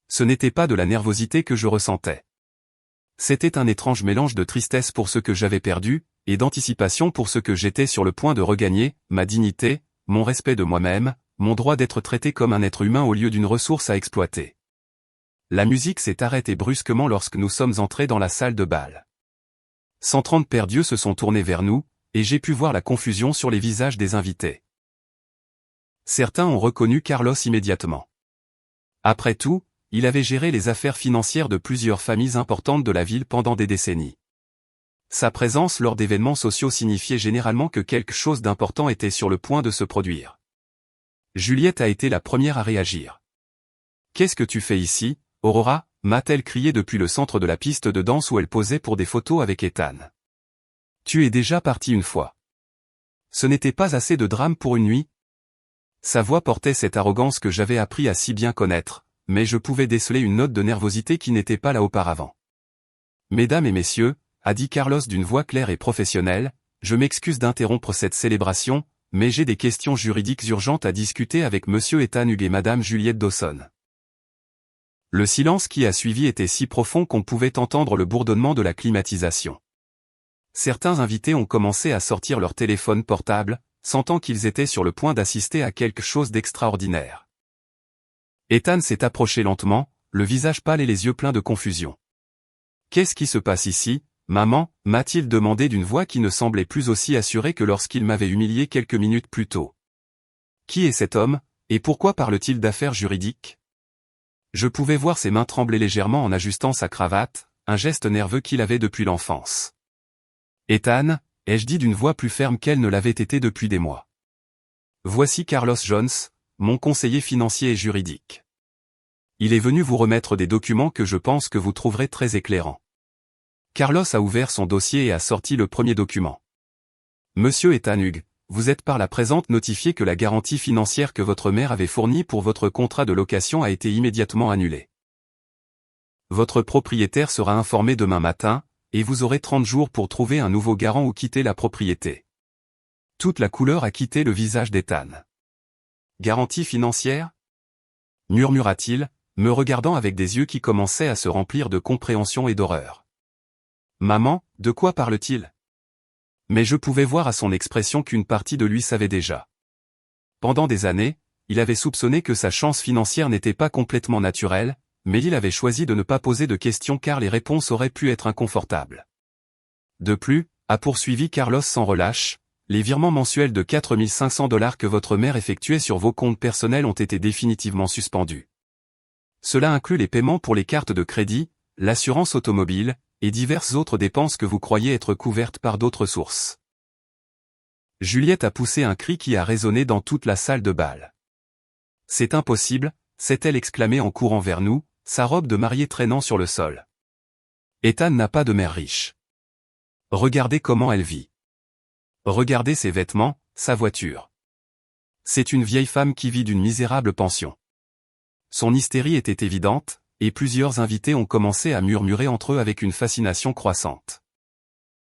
Ce n'était pas de la nervosité que je ressentais. C'était un étrange mélange de tristesse pour ce que j'avais perdu, et d'anticipation pour ce que j'étais sur le point de regagner, ma dignité, mon respect de moi-même, mon droit d'être traité comme un être humain au lieu d'une ressource à exploiter. La musique s'est arrêtée brusquement lorsque nous sommes entrés dans la salle de bal. 130 paires d'yeux se sont tournés vers nous, et j'ai pu voir la confusion sur les visages des invités. Certains ont reconnu Carlos immédiatement. Après tout, il avait géré les affaires financières de plusieurs familles importantes de la ville pendant des décennies. Sa présence lors d'événements sociaux signifiait généralement que quelque chose d'important était sur le point de se produire. Juliette a été la première à réagir. « Qu'est-ce que tu fais ici, Aurora ?» m'a-t-elle crié depuis le centre de la piste de danse où elle posait pour des photos avec Ethan. « Tu es déjà parti une fois. Ce n'était pas assez de drame pour une nuit ?» Sa voix portait cette arrogance que j'avais appris à si bien connaître, mais je pouvais déceler une note de nervosité qui n'était pas là auparavant. « Mesdames et messieurs, » a dit Carlos d'une voix claire et professionnelle, « je m'excuse d'interrompre cette célébration, mais j'ai des questions juridiques urgentes à discuter avec Monsieur Ethan Hughes et Madame Juliette Dawson. » Le silence qui a suivi était si profond qu'on pouvait entendre le bourdonnement de la climatisation. Certains invités ont commencé à sortir leur téléphone portable, sentant qu'ils étaient sur le point d'assister à quelque chose d'extraordinaire. Ethan s'est approché lentement, le visage pâle et les yeux pleins de confusion. « Qu'est-ce qui se passe ici, maman ?» m'a-t-il demandé d'une voix qui ne semblait plus aussi assurée que lorsqu'il m'avait humilié quelques minutes plus tôt. « Qui est cet homme, et pourquoi parle-t-il d'affaires juridiques ?» Je pouvais voir ses mains trembler légèrement en ajustant sa cravate, un geste nerveux qu'il avait depuis l'enfance. « Ethan, ai-je dit d'une voix plus ferme qu'elle ne l'avait été depuis des mois. Voici Carlos Jones, mon conseiller financier et juridique. Il est venu vous remettre des documents que je pense que vous trouverez très éclairants. Carlos a ouvert son dossier et a sorti le premier document. Monsieur Ethan Hughes, vous êtes par la présente notifié que la garantie financière que votre mère avait fournie pour votre contrat de location a été immédiatement annulée. Votre propriétaire sera informé demain matin, et vous aurez 30 jours pour trouver un nouveau garant ou quitter la propriété. Toute la couleur a quitté le visage d'Ethan. Garantie financière ? Murmura-t-il, me regardant avec des yeux qui commençaient à se remplir de compréhension et d'horreur. Maman, de quoi parle-t-il ? Mais je pouvais voir à son expression qu'une partie de lui savait déjà. Pendant des années, il avait soupçonné que sa chance financière n'était pas complètement naturelle, mais il avait choisi de ne pas poser de questions car les réponses auraient pu être inconfortables. De plus, a poursuivi Carlos sans relâche, les virements mensuels de $4 500 que votre mère effectuait sur vos comptes personnels ont été définitivement suspendus. Cela inclut les paiements pour les cartes de crédit, l'assurance automobile, et diverses autres dépenses que vous croyez être couvertes par d'autres sources. Juliette a poussé un cri qui a résonné dans toute la salle de bal. C'est impossible, s'est-elle exclamée en courant vers nous, sa robe de mariée traînant sur le sol. Ethan n'a pas de mère riche. Regardez comment elle vit. Regardez ses vêtements, sa voiture. C'est une vieille femme qui vit d'une misérable pension. Son hystérie était évidente, et plusieurs invités ont commencé à murmurer entre eux avec une fascination croissante.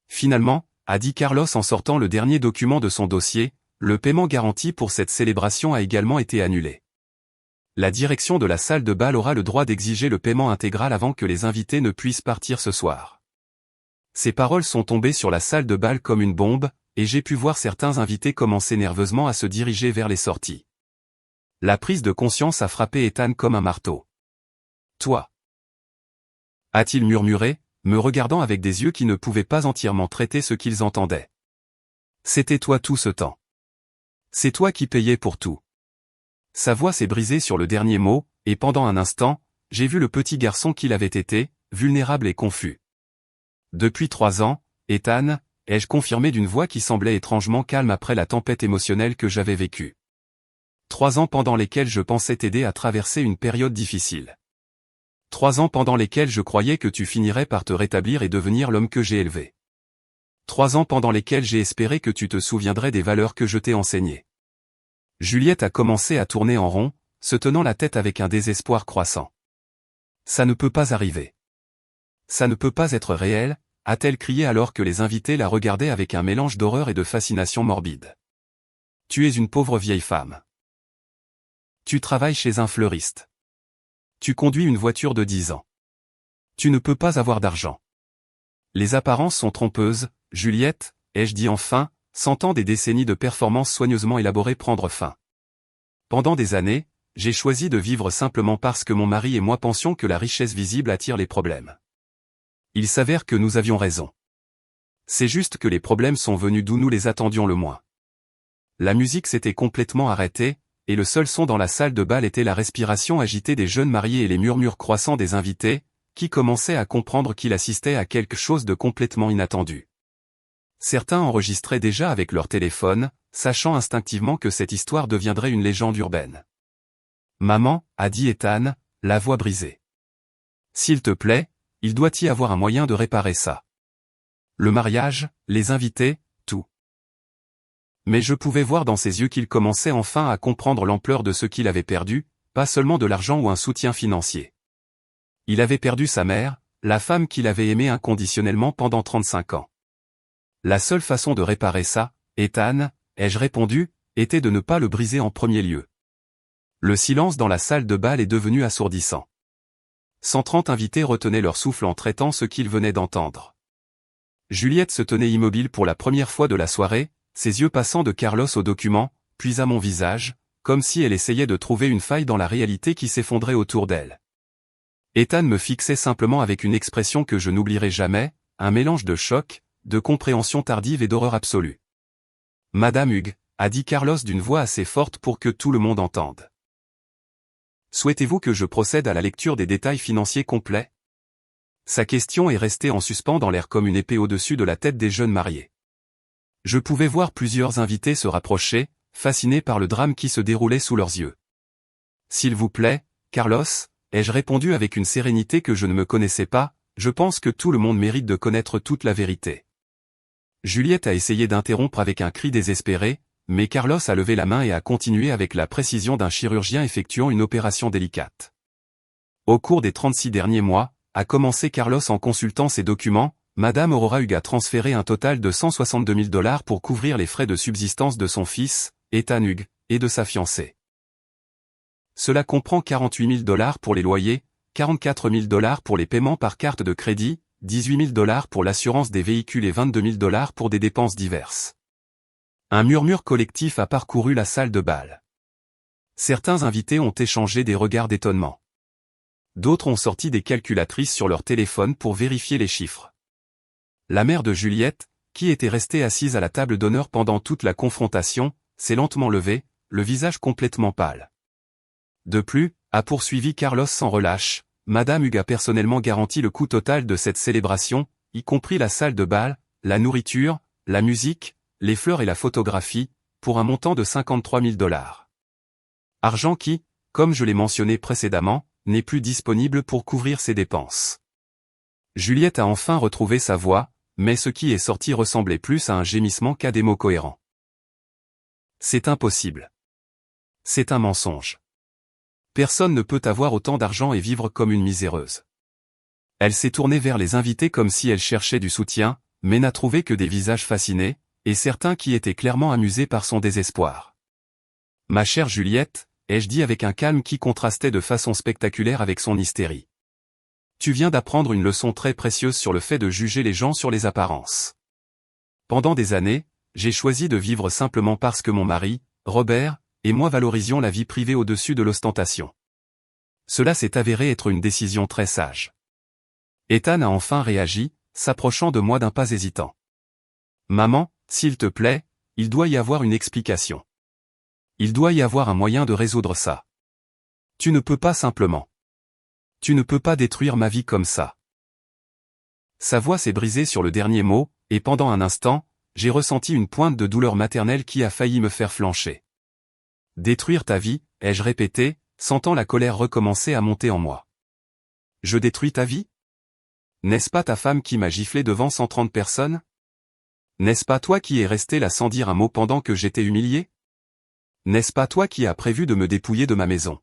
Finalement, a dit Carlos en sortant le dernier document de son dossier, le paiement garanti pour cette célébration a également été annulé. La direction de la salle de bal aura le droit d'exiger le paiement intégral avant que les invités ne puissent partir ce soir. Ces paroles sont tombées sur la salle de bal comme une bombe, et j'ai pu voir certains invités commencer nerveusement à se diriger vers les sorties. La prise de conscience a frappé Ethan comme un marteau. Toi. A-t-il murmuré, me regardant avec des yeux qui ne pouvaient pas entièrement traiter ce qu'ils entendaient. C'était toi tout ce temps. C'est toi qui payais pour tout. Sa voix s'est brisée sur le dernier mot, et pendant un instant, j'ai vu le petit garçon qu'il avait été, vulnérable et confus. Depuis 3 ans, Ethan, ai-je confirmé d'une voix qui semblait étrangement calme après la tempête émotionnelle que j'avais vécue. 3 ans pendant lesquels je pensais t'aider à traverser une période difficile. 3 ans pendant lesquels je croyais que tu finirais par te rétablir et devenir l'homme que j'ai élevé. 3 ans pendant lesquels j'ai espéré que tu te souviendrais des valeurs que je t'ai enseignées. Juliette a commencé à tourner en rond, se tenant la tête avec un désespoir croissant. Ça ne peut pas arriver. Ça ne peut pas être réel, a-t-elle crié alors que les invités la regardaient avec un mélange d'horreur et de fascination morbide. Tu es une pauvre vieille femme. Tu travailles chez un fleuriste. Tu conduis une voiture de 10 ans. Tu ne peux pas avoir d'argent. Les apparences sont trompeuses, Juliette, ai-je dit enfin, sentant des décennies de performances soigneusement élaborées prendre fin. Pendant des années, j'ai choisi de vivre simplement parce que mon mari et moi pensions que la richesse visible attire les problèmes. Il s'avère que nous avions raison. C'est juste que les problèmes sont venus d'où nous les attendions le moins. La musique s'était complètement arrêtée, et le seul son dans la salle de bal était la respiration agitée des jeunes mariés et les murmures croissants des invités, qui commençaient à comprendre qu'il assistait à quelque chose de complètement inattendu. Certains enregistraient déjà avec leur téléphone, sachant instinctivement que cette histoire deviendrait une légende urbaine. « Maman » a dit Ethan, la voix brisée. « S'il te plaît, il doit y avoir un moyen de réparer ça. Le mariage, les invités, tout. » Mais je pouvais voir dans ses yeux qu'il commençait enfin à comprendre l'ampleur de ce qu'il avait perdu, pas seulement de l'argent ou un soutien financier. Il avait perdu sa mère, la femme qu'il avait aimée inconditionnellement pendant 35 ans. La seule façon de réparer ça, Ethan, ai-je répondu, était de ne pas le briser en premier lieu. Le silence dans la salle de bal est devenu assourdissant. 130 invités retenaient leur souffle en traitant ce qu'ils venaient d'entendre. Juliette se tenait immobile pour la première fois de la soirée, ses yeux passant de Carlos au document, puis à mon visage, comme si elle essayait de trouver une faille dans la réalité qui s'effondrait autour d'elle. Ethan me fixait simplement avec une expression que je n'oublierai jamais, un mélange de choc, de compréhension tardive et d'horreur absolue. « Madame Hughes » a dit Carlos d'une voix assez forte pour que tout le monde entende. « Souhaitez-vous que je procède à la lecture des détails financiers complets ?» Sa question est restée en suspens dans l'air comme une épée au-dessus de la tête des jeunes mariés. Je pouvais voir plusieurs invités se rapprocher, fascinés par le drame qui se déroulait sous leurs yeux. « S'il vous plaît, Carlos », ai-je répondu avec une sérénité que je ne me connaissais pas, je pense que tout le monde mérite de connaître toute la vérité. Juliette a essayé d'interrompre avec un cri désespéré, mais Carlos a levé la main et a continué avec la précision d'un chirurgien effectuant une opération délicate. Au cours des 36 derniers mois, a commencé Carlos en consultant ses documents, Madame Aurora Hugues a transféré un total de 162 000 $ pour couvrir les frais de subsistance de son fils, Ethan Hugues, et de sa fiancée. Cela comprend 48 000 $ pour les loyers, 44 000 $ pour les paiements par carte de crédit, 18 000 $ pour l'assurance des véhicules et 22 000 $ pour des dépenses diverses. Un murmure collectif a parcouru la salle de bal. Certains invités ont échangé des regards d'étonnement. D'autres ont sorti des calculatrices sur leur téléphone pour vérifier les chiffres. La mère de Juliette, qui était restée assise à la table d'honneur pendant toute la confrontation, s'est lentement levée, le visage complètement pâle. De plus, a poursuivi Carlos sans relâche, Madame Hugues a personnellement garanti le coût total de cette célébration, y compris la salle de bal, la nourriture, la musique, les fleurs et la photographie, pour un montant de 53 000 $. Argent qui, comme je l'ai mentionné précédemment, n'est plus disponible pour couvrir ses dépenses. Juliette a enfin retrouvé sa voix, mais ce qui est sorti ressemblait plus à un gémissement qu'à des mots cohérents. C'est impossible. C'est un mensonge. Personne ne peut avoir autant d'argent et vivre comme une miséreuse. Elle s'est tournée vers les invités comme si elle cherchait du soutien, mais n'a trouvé que des visages fascinés, et certains qui étaient clairement amusés par son désespoir. « Ma chère Juliette », ai-je dit avec un calme qui contrastait de façon spectaculaire avec son hystérie. Tu viens d'apprendre une leçon très précieuse sur le fait de juger les gens sur les apparences. Pendant des années, j'ai choisi de vivre simplement parce que mon mari, Robert, et moi valorisions la vie privée au-dessus de l'ostentation. Cela s'est avéré être une décision très sage. Ethan a enfin réagi, s'approchant de moi d'un pas hésitant. Maman, s'il te plaît, il doit y avoir une explication. Il doit y avoir un moyen de résoudre ça. Tu ne peux pas simplement. Tu ne peux pas détruire ma vie comme ça. Sa voix s'est brisée sur le dernier mot, et pendant un instant, j'ai ressenti une pointe de douleur maternelle qui a failli me faire flancher. Détruire ta vie, ai-je répété, sentant la colère recommencer à monter en moi. Je détruis ta vie? N'est-ce pas ta femme qui m'a giflé devant 130 personnes? N'est-ce pas toi qui es resté là sans dire un mot pendant que j'étais humilié? N'est-ce pas toi qui as prévu de me dépouiller de ma maison?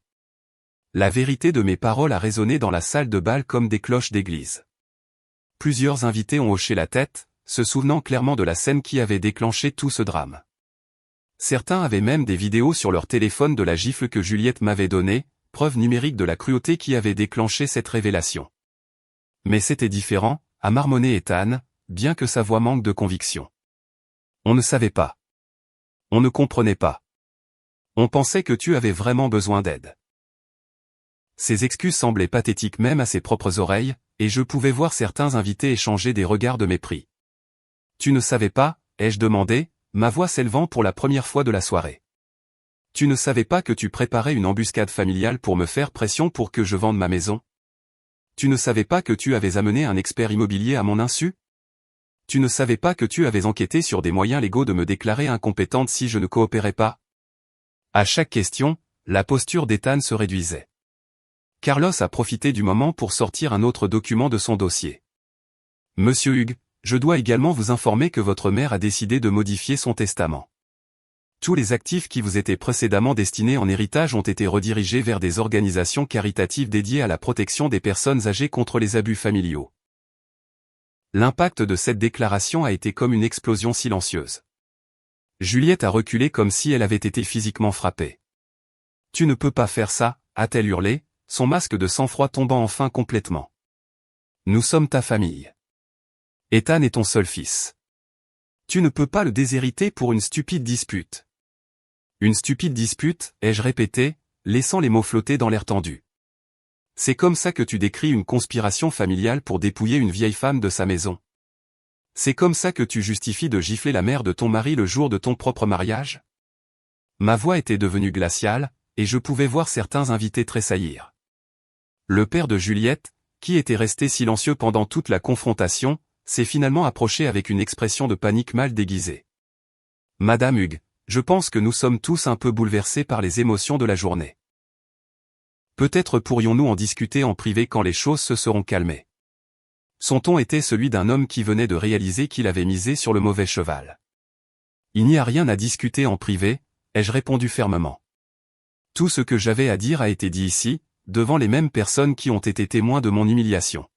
La vérité de mes paroles a résonné dans la salle de bal comme des cloches d'église. Plusieurs invités ont hoché la tête, se souvenant clairement de la scène qui avait déclenché tout ce drame. Certains avaient même des vidéos sur leur téléphone de la gifle que Juliette m'avait donnée, preuve numérique de la cruauté qui avait déclenché cette révélation. Mais c'était différent, a marmonné Ethan, bien que sa voix manque de conviction. On ne savait pas. On ne comprenait pas. On pensait que tu avais vraiment besoin d'aide. Ces excuses semblaient pathétiques même à ses propres oreilles, et je pouvais voir certains invités échanger des regards de mépris. Tu ne savais pas, ai-je demandé, ma voix s'élevant pour la première fois de la soirée. Tu ne savais pas que tu préparais une embuscade familiale pour me faire pression pour que je vende ma maison? Tu ne savais pas que tu avais amené un expert immobilier à mon insu? Tu ne savais pas que tu avais enquêté sur des moyens légaux de me déclarer incompétente si je ne coopérais pas? À chaque question, la posture d'Ethan se réduisait. Carlos a profité du moment pour sortir un autre document de son dossier. Monsieur Hugues, je dois également vous informer que votre mère a décidé de modifier son testament. Tous les actifs qui vous étaient précédemment destinés en héritage ont été redirigés vers des organisations caritatives dédiées à la protection des personnes âgées contre les abus familiaux. L'impact de cette déclaration a été comme une explosion silencieuse. Juliette a reculé comme si elle avait été physiquement frappée. « Tu ne peux pas faire ça », a-t-elle hurlé, son masque de sang-froid tombant enfin complètement. « Nous sommes ta famille. Ethan est ton seul fils. Tu ne peux pas le déshériter pour une stupide dispute. » Une stupide dispute, ai-je répété, laissant les mots flotter dans l'air tendu. C'est comme ça que tu décris une conspiration familiale pour dépouiller une vieille femme de sa maison. C'est comme ça que tu justifies de gifler la mère de ton mari le jour de ton propre mariage? Ma voix était devenue glaciale, et je pouvais voir certains invités tressaillir. Le père de Juliette, qui était resté silencieux pendant toute la confrontation, s'est finalement approché avec une expression de panique mal déguisée. Madame Hugues, je pense que nous sommes tous un peu bouleversés par les émotions de la journée. Peut-être pourrions-nous en discuter en privé quand les choses se seront calmées. Son ton était celui d'un homme qui venait de réaliser qu'il avait misé sur le mauvais cheval. Il n'y a rien à discuter en privé, ai-je répondu fermement. Tout ce que j'avais à dire a été dit ici, devant les mêmes personnes qui ont été témoins de mon humiliation.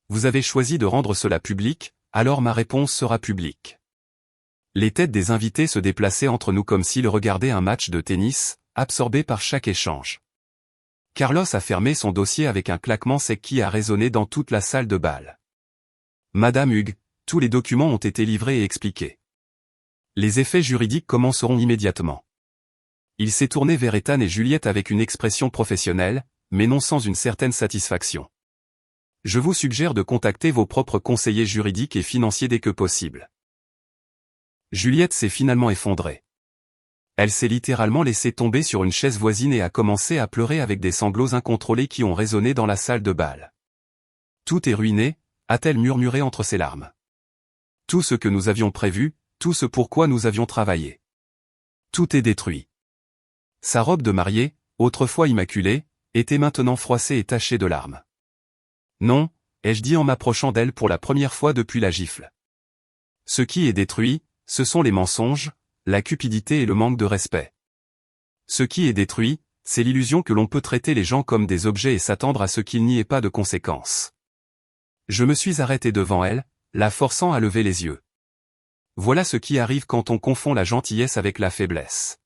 Vous avez choisi de rendre cela public, alors ma réponse sera publique. Les têtes des invités se déplaçaient entre nous comme s'ils regardaient un match de tennis, absorbés par chaque échange. Carlos a fermé son dossier avec un claquement sec qui a résonné dans toute la salle de bal. Madame Hugues, tous les documents ont été livrés et expliqués. Les effets juridiques commenceront immédiatement. Il s'est tourné vers Ethan et Juliette avec une expression professionnelle, mais non sans une certaine satisfaction. Je vous suggère de contacter vos propres conseillers juridiques et financiers dès que possible. Juliette s'est finalement effondrée. Elle s'est littéralement laissée tomber sur une chaise voisine et a commencé à pleurer avec des sanglots incontrôlés qui ont résonné dans la salle de bal. Tout est ruiné, a-t-elle murmuré entre ses larmes. Tout ce que nous avions prévu, tout ce pourquoi nous avions travaillé. Tout est détruit. Sa robe de mariée, autrefois immaculée, était maintenant froissée et tachée de larmes. Non, ai-je dit en m'approchant d'elle pour la première fois depuis la gifle. Ce qui est détruit, ce sont les mensonges, la cupidité et le manque de respect. Ce qui est détruit, c'est l'illusion que l'on peut traiter les gens comme des objets et s'attendre à ce qu'il n'y ait pas de conséquences. Je me suis arrêté devant elle, la forçant à lever les yeux. Voilà ce qui arrive quand on confond la gentillesse avec la faiblesse.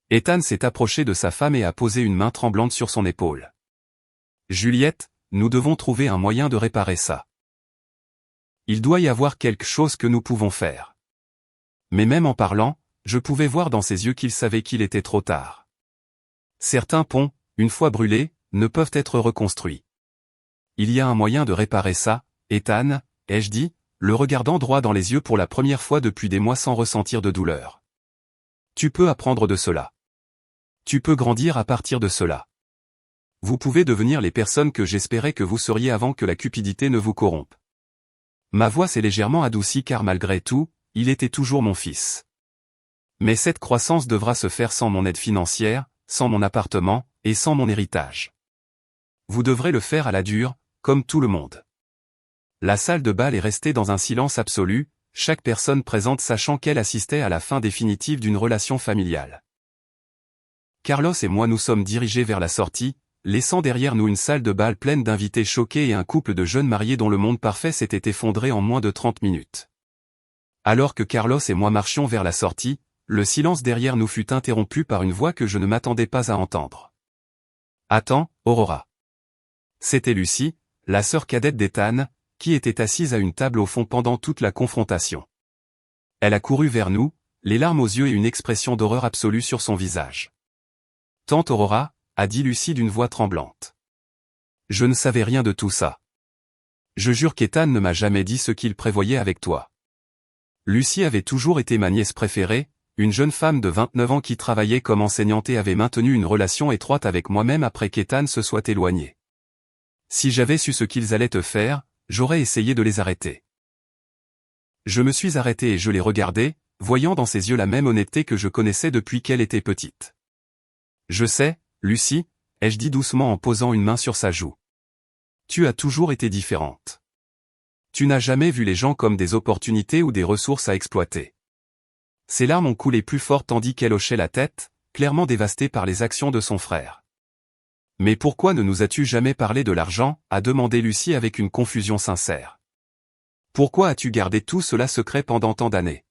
Ethan s'est approché de sa femme et a posé une main tremblante sur son épaule. Juliette, nous devons trouver un moyen de réparer ça. Il doit y avoir quelque chose que nous pouvons faire. Mais même en parlant, je pouvais voir dans ses yeux qu'il savait qu'il était trop tard. Certains ponts, une fois brûlés, ne peuvent être reconstruits. Il y a un moyen de réparer ça, Ethan, ai-je dit, le regardant droit dans les yeux pour la première fois depuis des mois sans ressentir de douleur. Tu peux apprendre de cela. Tu peux grandir à partir de cela. Vous pouvez devenir les personnes que j'espérais que vous seriez avant que la cupidité ne vous corrompe. Ma voix s'est légèrement adoucie car malgré tout, il était toujours mon fils. Mais cette croissance devra se faire sans mon aide financière, sans mon appartement, et sans mon héritage. Vous devrez le faire à la dure, comme tout le monde. La salle de bal est restée dans un silence absolu, chaque personne présente sachant qu'elle assistait à la fin définitive d'une relation familiale. Carlos et moi nous sommes dirigés vers la sortie, laissant derrière nous une salle de bal pleine d'invités choqués et un couple de jeunes mariés dont le monde parfait s'était effondré en moins de 30 minutes. Alors que Carlos et moi marchions vers la sortie, le silence derrière nous fut interrompu par une voix que je ne m'attendais pas à entendre. « Attends, Aurora. » C'était Lucie, la sœur cadette d'Ethan, qui était assise à une table au fond pendant toute la confrontation. Elle a couru vers nous, les larmes aux yeux et une expression d'horreur absolue sur son visage. « Tante Aurora, » a dit Lucie d'une voix tremblante. « Je ne savais rien de tout ça. Je jure qu'Ethan ne m'a jamais dit ce qu'il prévoyait avec toi. » Lucie avait toujours été ma nièce préférée, une jeune femme de 29 ans qui travaillait comme enseignante et avait maintenu une relation étroite avec moi-même après qu'Ethan se soit éloigné. Si j'avais su ce qu'ils allaient te faire, j'aurais essayé de les arrêter. Je me suis arrêté et je les regardais, voyant dans ses yeux la même honnêteté que je connaissais depuis qu'elle était petite. Je sais, Lucie, ai-je dit doucement en posant une main sur sa joue. Tu as toujours été différente. Tu n'as jamais vu les gens comme des opportunités ou des ressources à exploiter. Ses larmes ont coulé plus fort tandis qu'elle hochait la tête, clairement dévastée par les actions de son frère. « Mais pourquoi ne nous as-tu jamais parlé de l'argent » a demandé Lucie avec une confusion sincère. « Pourquoi as-tu gardé tout cela secret pendant tant d'années »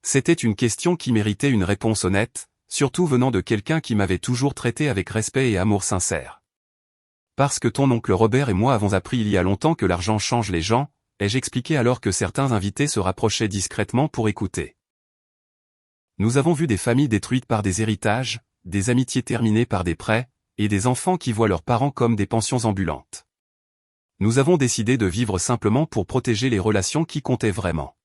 C'était une question qui méritait une réponse honnête, surtout venant de quelqu'un qui m'avait toujours traité avec respect et amour sincère. Parce que ton oncle Robert et moi avons appris il y a longtemps que l'argent change les gens, ai-je expliqué alors que certains invités se rapprochaient discrètement pour écouter. Nous avons vu des familles détruites par des héritages, des amitiés terminées par des prêts, et des enfants qui voient leurs parents comme des pensions ambulantes. Nous avons décidé de vivre simplement pour protéger les relations qui comptaient vraiment.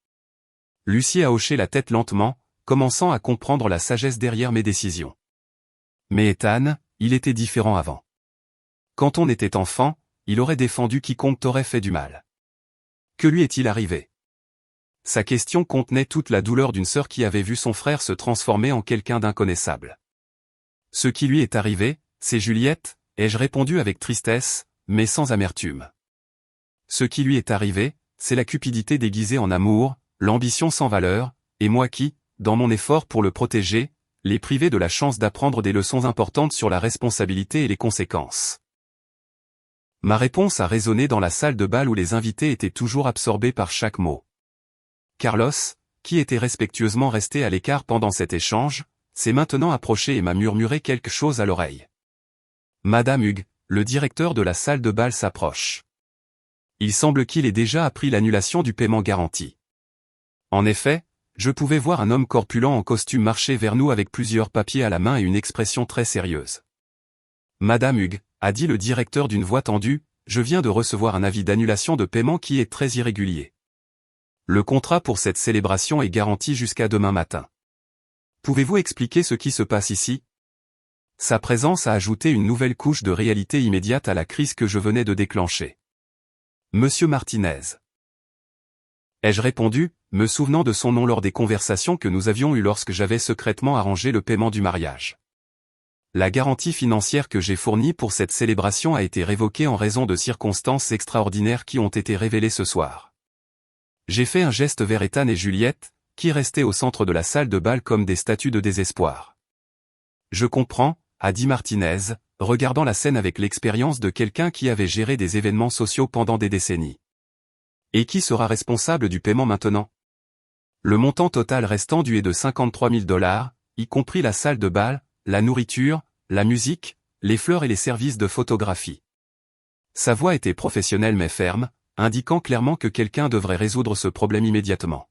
Lucie a hoché la tête lentement, commençant à comprendre la sagesse derrière mes décisions. Mais Ethan, il était différent avant. Quand on était enfant, il aurait défendu quiconque t'aurait fait du mal. Que lui est-il arrivé? Sa question contenait toute la douleur d'une sœur qui avait vu son frère se transformer en quelqu'un d'inconnaissable. Ce qui lui est arrivé, c'est Juliette, ai-je répondu avec tristesse, mais sans amertume. Ce qui lui est arrivé, c'est la cupidité déguisée en amour, l'ambition sans valeur, et moi qui, dans mon effort pour le protéger, l'ai privé de la chance d'apprendre des leçons importantes sur la responsabilité et les conséquences. Ma réponse a résonné dans la salle de bal où les invités étaient toujours absorbés par chaque mot. Carlos, qui était respectueusement resté à l'écart pendant cet échange, s'est maintenant approché et m'a murmuré quelque chose à l'oreille. Madame Hugues, le directeur de la salle de bal s'approche. Il semble qu'il ait déjà appris l'annulation du paiement garanti. En effet, je pouvais voir un homme corpulent en costume marcher vers nous avec plusieurs papiers à la main et une expression très sérieuse. Madame Hugues, a dit le directeur d'une voix tendue, je viens de recevoir un avis d'annulation de paiement qui est très irrégulier. Le contrat pour cette célébration est garanti jusqu'à demain matin. Pouvez-vous expliquer ce qui se passe ici? Sa présence a ajouté une nouvelle couche de réalité immédiate à la crise que je venais de déclencher. Monsieur Martinez. Ai-je répondu, me souvenant de son nom lors des conversations que nous avions eues lorsque j'avais secrètement arrangé le paiement du mariage. La garantie financière que j'ai fournie pour cette célébration a été révoquée en raison de circonstances extraordinaires qui ont été révélées ce soir. J'ai fait un geste vers Ethan et Juliette, qui restaient au centre de la salle de bal comme des statues de désespoir. Je comprends, a dit Martinez, regardant la scène avec l'expérience de quelqu'un qui avait géré des événements sociaux pendant des décennies. Et qui sera responsable du paiement maintenant? Le montant total restant dû est de 53 000 $, y compris la salle de bal, la nourriture, la musique, les fleurs et les services de photographie. Sa voix était professionnelle mais ferme, indiquant clairement que quelqu'un devrait résoudre ce problème immédiatement.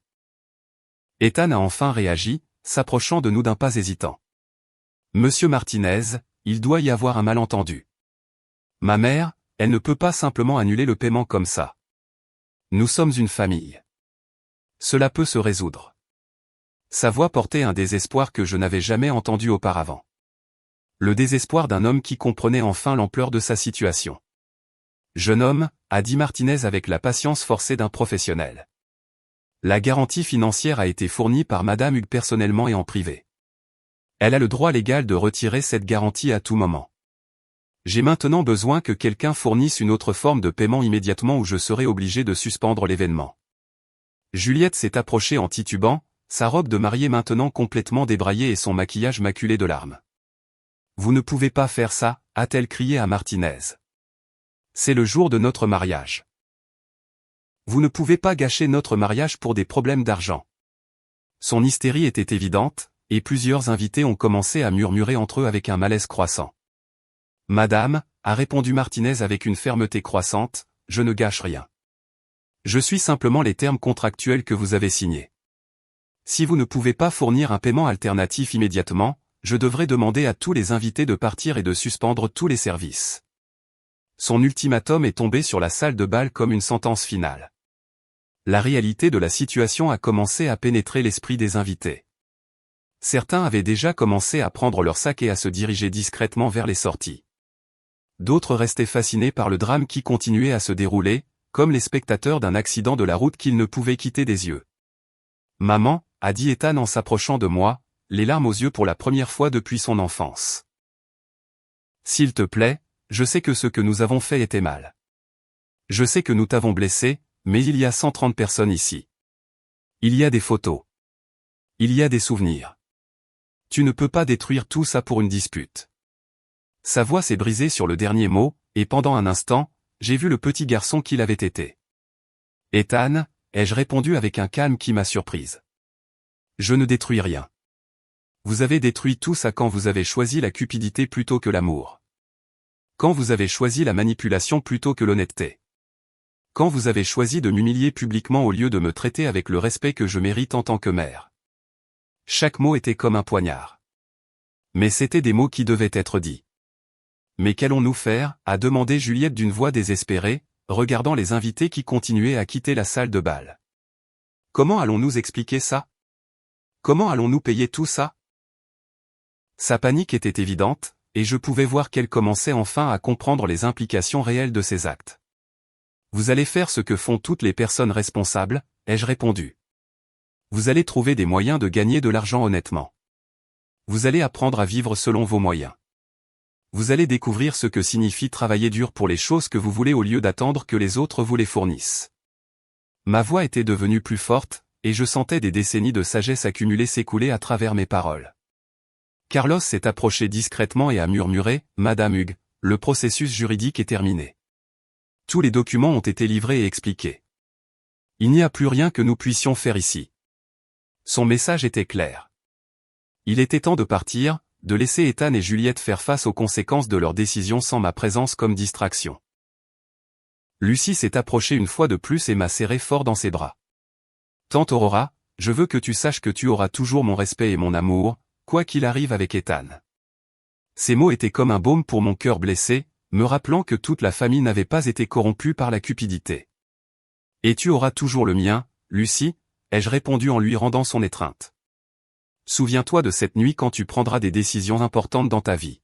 Ethan a enfin réagi, s'approchant de nous d'un pas hésitant. Monsieur Martinez, il doit y avoir un malentendu. Ma mère, elle ne peut pas simplement annuler le paiement comme ça. Nous sommes une famille. Cela peut se résoudre. Sa voix portait un désespoir que je n'avais jamais entendu auparavant. Le désespoir d'un homme qui comprenait enfin l'ampleur de sa situation. Jeune homme, a dit Martinez avec la patience forcée d'un professionnel. La garantie financière a été fournie par Madame Hugues personnellement et en privé. Elle a le droit légal de retirer cette garantie à tout moment. J'ai maintenant besoin que quelqu'un fournisse une autre forme de paiement immédiatement ou je serai obligé de suspendre l'événement. Juliette s'est approchée en titubant, sa robe de mariée maintenant complètement débraillée et son maquillage maculé de larmes. Vous ne pouvez pas faire ça, a-t-elle crié à Martinez. C'est le jour de notre mariage. Vous ne pouvez pas gâcher notre mariage pour des problèmes d'argent. Son hystérie était évidente, et plusieurs invités ont commencé à murmurer entre eux avec un malaise croissant. Madame, a répondu Martinez avec une fermeté croissante, je ne gâche rien. Je suis simplement les termes contractuels que vous avez signés. Si vous ne pouvez pas fournir un paiement alternatif immédiatement, je devrais demander à tous les invités de partir et de suspendre tous les services. Son ultimatum est tombé sur la salle de bal comme une sentence finale. La réalité de la situation a commencé à pénétrer l'esprit des invités. Certains avaient déjà commencé à prendre leur sac et à se diriger discrètement vers les sorties. D'autres restaient fascinés par le drame qui continuait à se dérouler, comme les spectateurs d'un accident de la route qu'ils ne pouvaient quitter des yeux. Maman, a dit Ethan en s'approchant de moi, les larmes aux yeux pour la première fois depuis son enfance. S'il te plaît, je sais que ce que nous avons fait était mal. Je sais que nous t'avons blessé, mais il y a 130 personnes ici. Il y a des photos. Il y a des souvenirs. Tu ne peux pas détruire tout ça pour une dispute. Sa voix s'est brisée sur le dernier mot, et pendant un instant, j'ai vu le petit garçon qu'il avait été. Ethan, ai-je répondu avec un calme qui m'a surprise. Je ne détruis rien. Vous avez détruit tout ça quand vous avez choisi la cupidité plutôt que l'amour. Quand vous avez choisi la manipulation plutôt que l'honnêteté. Quand vous avez choisi de m'humilier publiquement au lieu de me traiter avec le respect que je mérite en tant que mère. Chaque mot était comme un poignard. Mais c'étaient des mots qui devaient être dits. Mais qu'allons-nous faire, a demandé Juliette d'une voix désespérée, regardant les invités qui continuaient à quitter la salle de bal. Comment allons-nous expliquer ça? Comment allons-nous payer tout ça? Sa panique était évidente, et je pouvais voir qu'elle commençait enfin à comprendre les implications réelles de ses actes. Vous allez faire ce que font toutes les personnes responsables, ai-je répondu. Vous allez trouver des moyens de gagner de l'argent honnêtement. Vous allez apprendre à vivre selon vos moyens. Vous allez découvrir ce que signifie travailler dur pour les choses que vous voulez au lieu d'attendre que les autres vous les fournissent. Ma voix était devenue plus forte, et je sentais des décennies de sagesse accumulées s'écouler à travers mes paroles. Carlos s'est approché discrètement et a murmuré « Madame Hughes, le processus juridique est terminé. Tous les documents ont été livrés et expliqués. Il n'y a plus rien que nous puissions faire ici. » Son message était clair. Il était temps de partir, de laisser Ethan et Juliette faire face aux conséquences de leurs décisions sans ma présence comme distraction. Lucie s'est approchée une fois de plus et m'a serré fort dans ses bras. « Tante Aurora, je veux que tu saches que tu auras toujours mon respect et mon amour, quoi qu'il arrive avec Ethan. » Ces mots étaient comme un baume pour mon cœur blessé, me rappelant que toute la famille n'avait pas été corrompue par la cupidité. « Et tu auras toujours le mien, Lucie » ai-je répondu en lui rendant son étreinte. « Souviens-toi de cette nuit quand tu prendras des décisions importantes dans ta vie.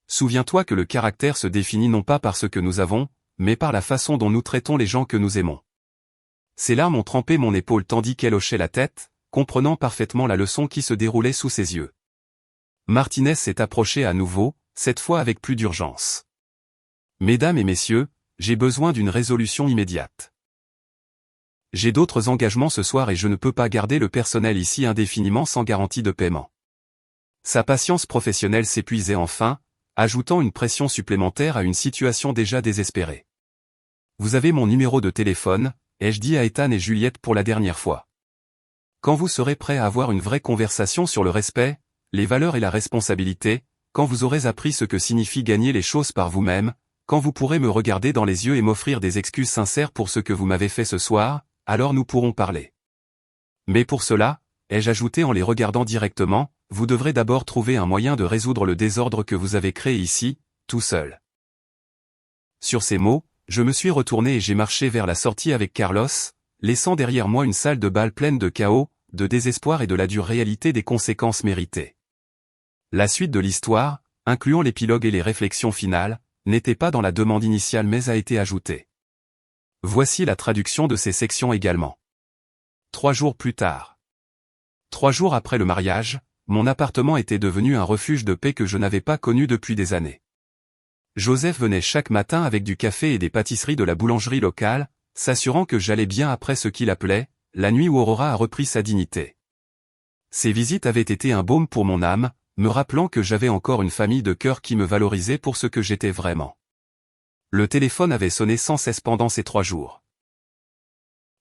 Souviens-toi que le caractère se définit non pas par ce que nous avons, mais par la façon dont nous traitons les gens que nous aimons. » Ses larmes ont trempé mon épaule tandis qu'elle hochait la tête, comprenant parfaitement la leçon qui se déroulait sous ses yeux. Martinez s'est approché à nouveau, cette fois avec plus d'urgence. « Mesdames et messieurs, j'ai besoin d'une résolution immédiate. J'ai d'autres engagements ce soir et je ne peux pas garder le personnel ici indéfiniment sans garantie de paiement. » Sa patience professionnelle s'épuisait enfin, ajoutant une pression supplémentaire à une situation déjà désespérée. « Vous avez mon numéro de téléphone, ai-je dit à Ethan et Juliette pour la dernière fois. Quand vous serez prêts à avoir une vraie conversation sur le respect, les valeurs et la responsabilité, quand vous aurez appris ce que signifie gagner les choses par vous-même, quand vous pourrez me regarder dans les yeux et m'offrir des excuses sincères pour ce que vous m'avez fait ce soir, alors nous pourrons parler. Mais pour cela, ai-je ajouté en les regardant directement, vous devrez d'abord trouver un moyen de résoudre le désordre que vous avez créé ici, tout seul. Sur ces mots, je me suis retourné et j'ai marché vers la sortie avec Carlos, laissant derrière moi une salle de bal pleine de chaos, de désespoir et de la dure réalité des conséquences méritées. La suite de l'histoire, incluant l'épilogue et les réflexions finales, n'était pas dans la demande initiale mais a été ajoutée. Voici la traduction de ces sections également. 3 jours plus tard. 3 jours après le mariage, mon appartement était devenu un refuge de paix que je n'avais pas connu depuis des années. Joseph venait chaque matin avec du café et des pâtisseries de la boulangerie locale, s'assurant que j'allais bien après ce qu'il appelait « la nuit où Aurora a repris sa dignité ». Ces visites avaient été un baume pour mon âme, me rappelant que j'avais encore une famille de cœur qui me valorisait pour ce que j'étais vraiment. Le téléphone avait sonné sans cesse pendant ces 3 jours.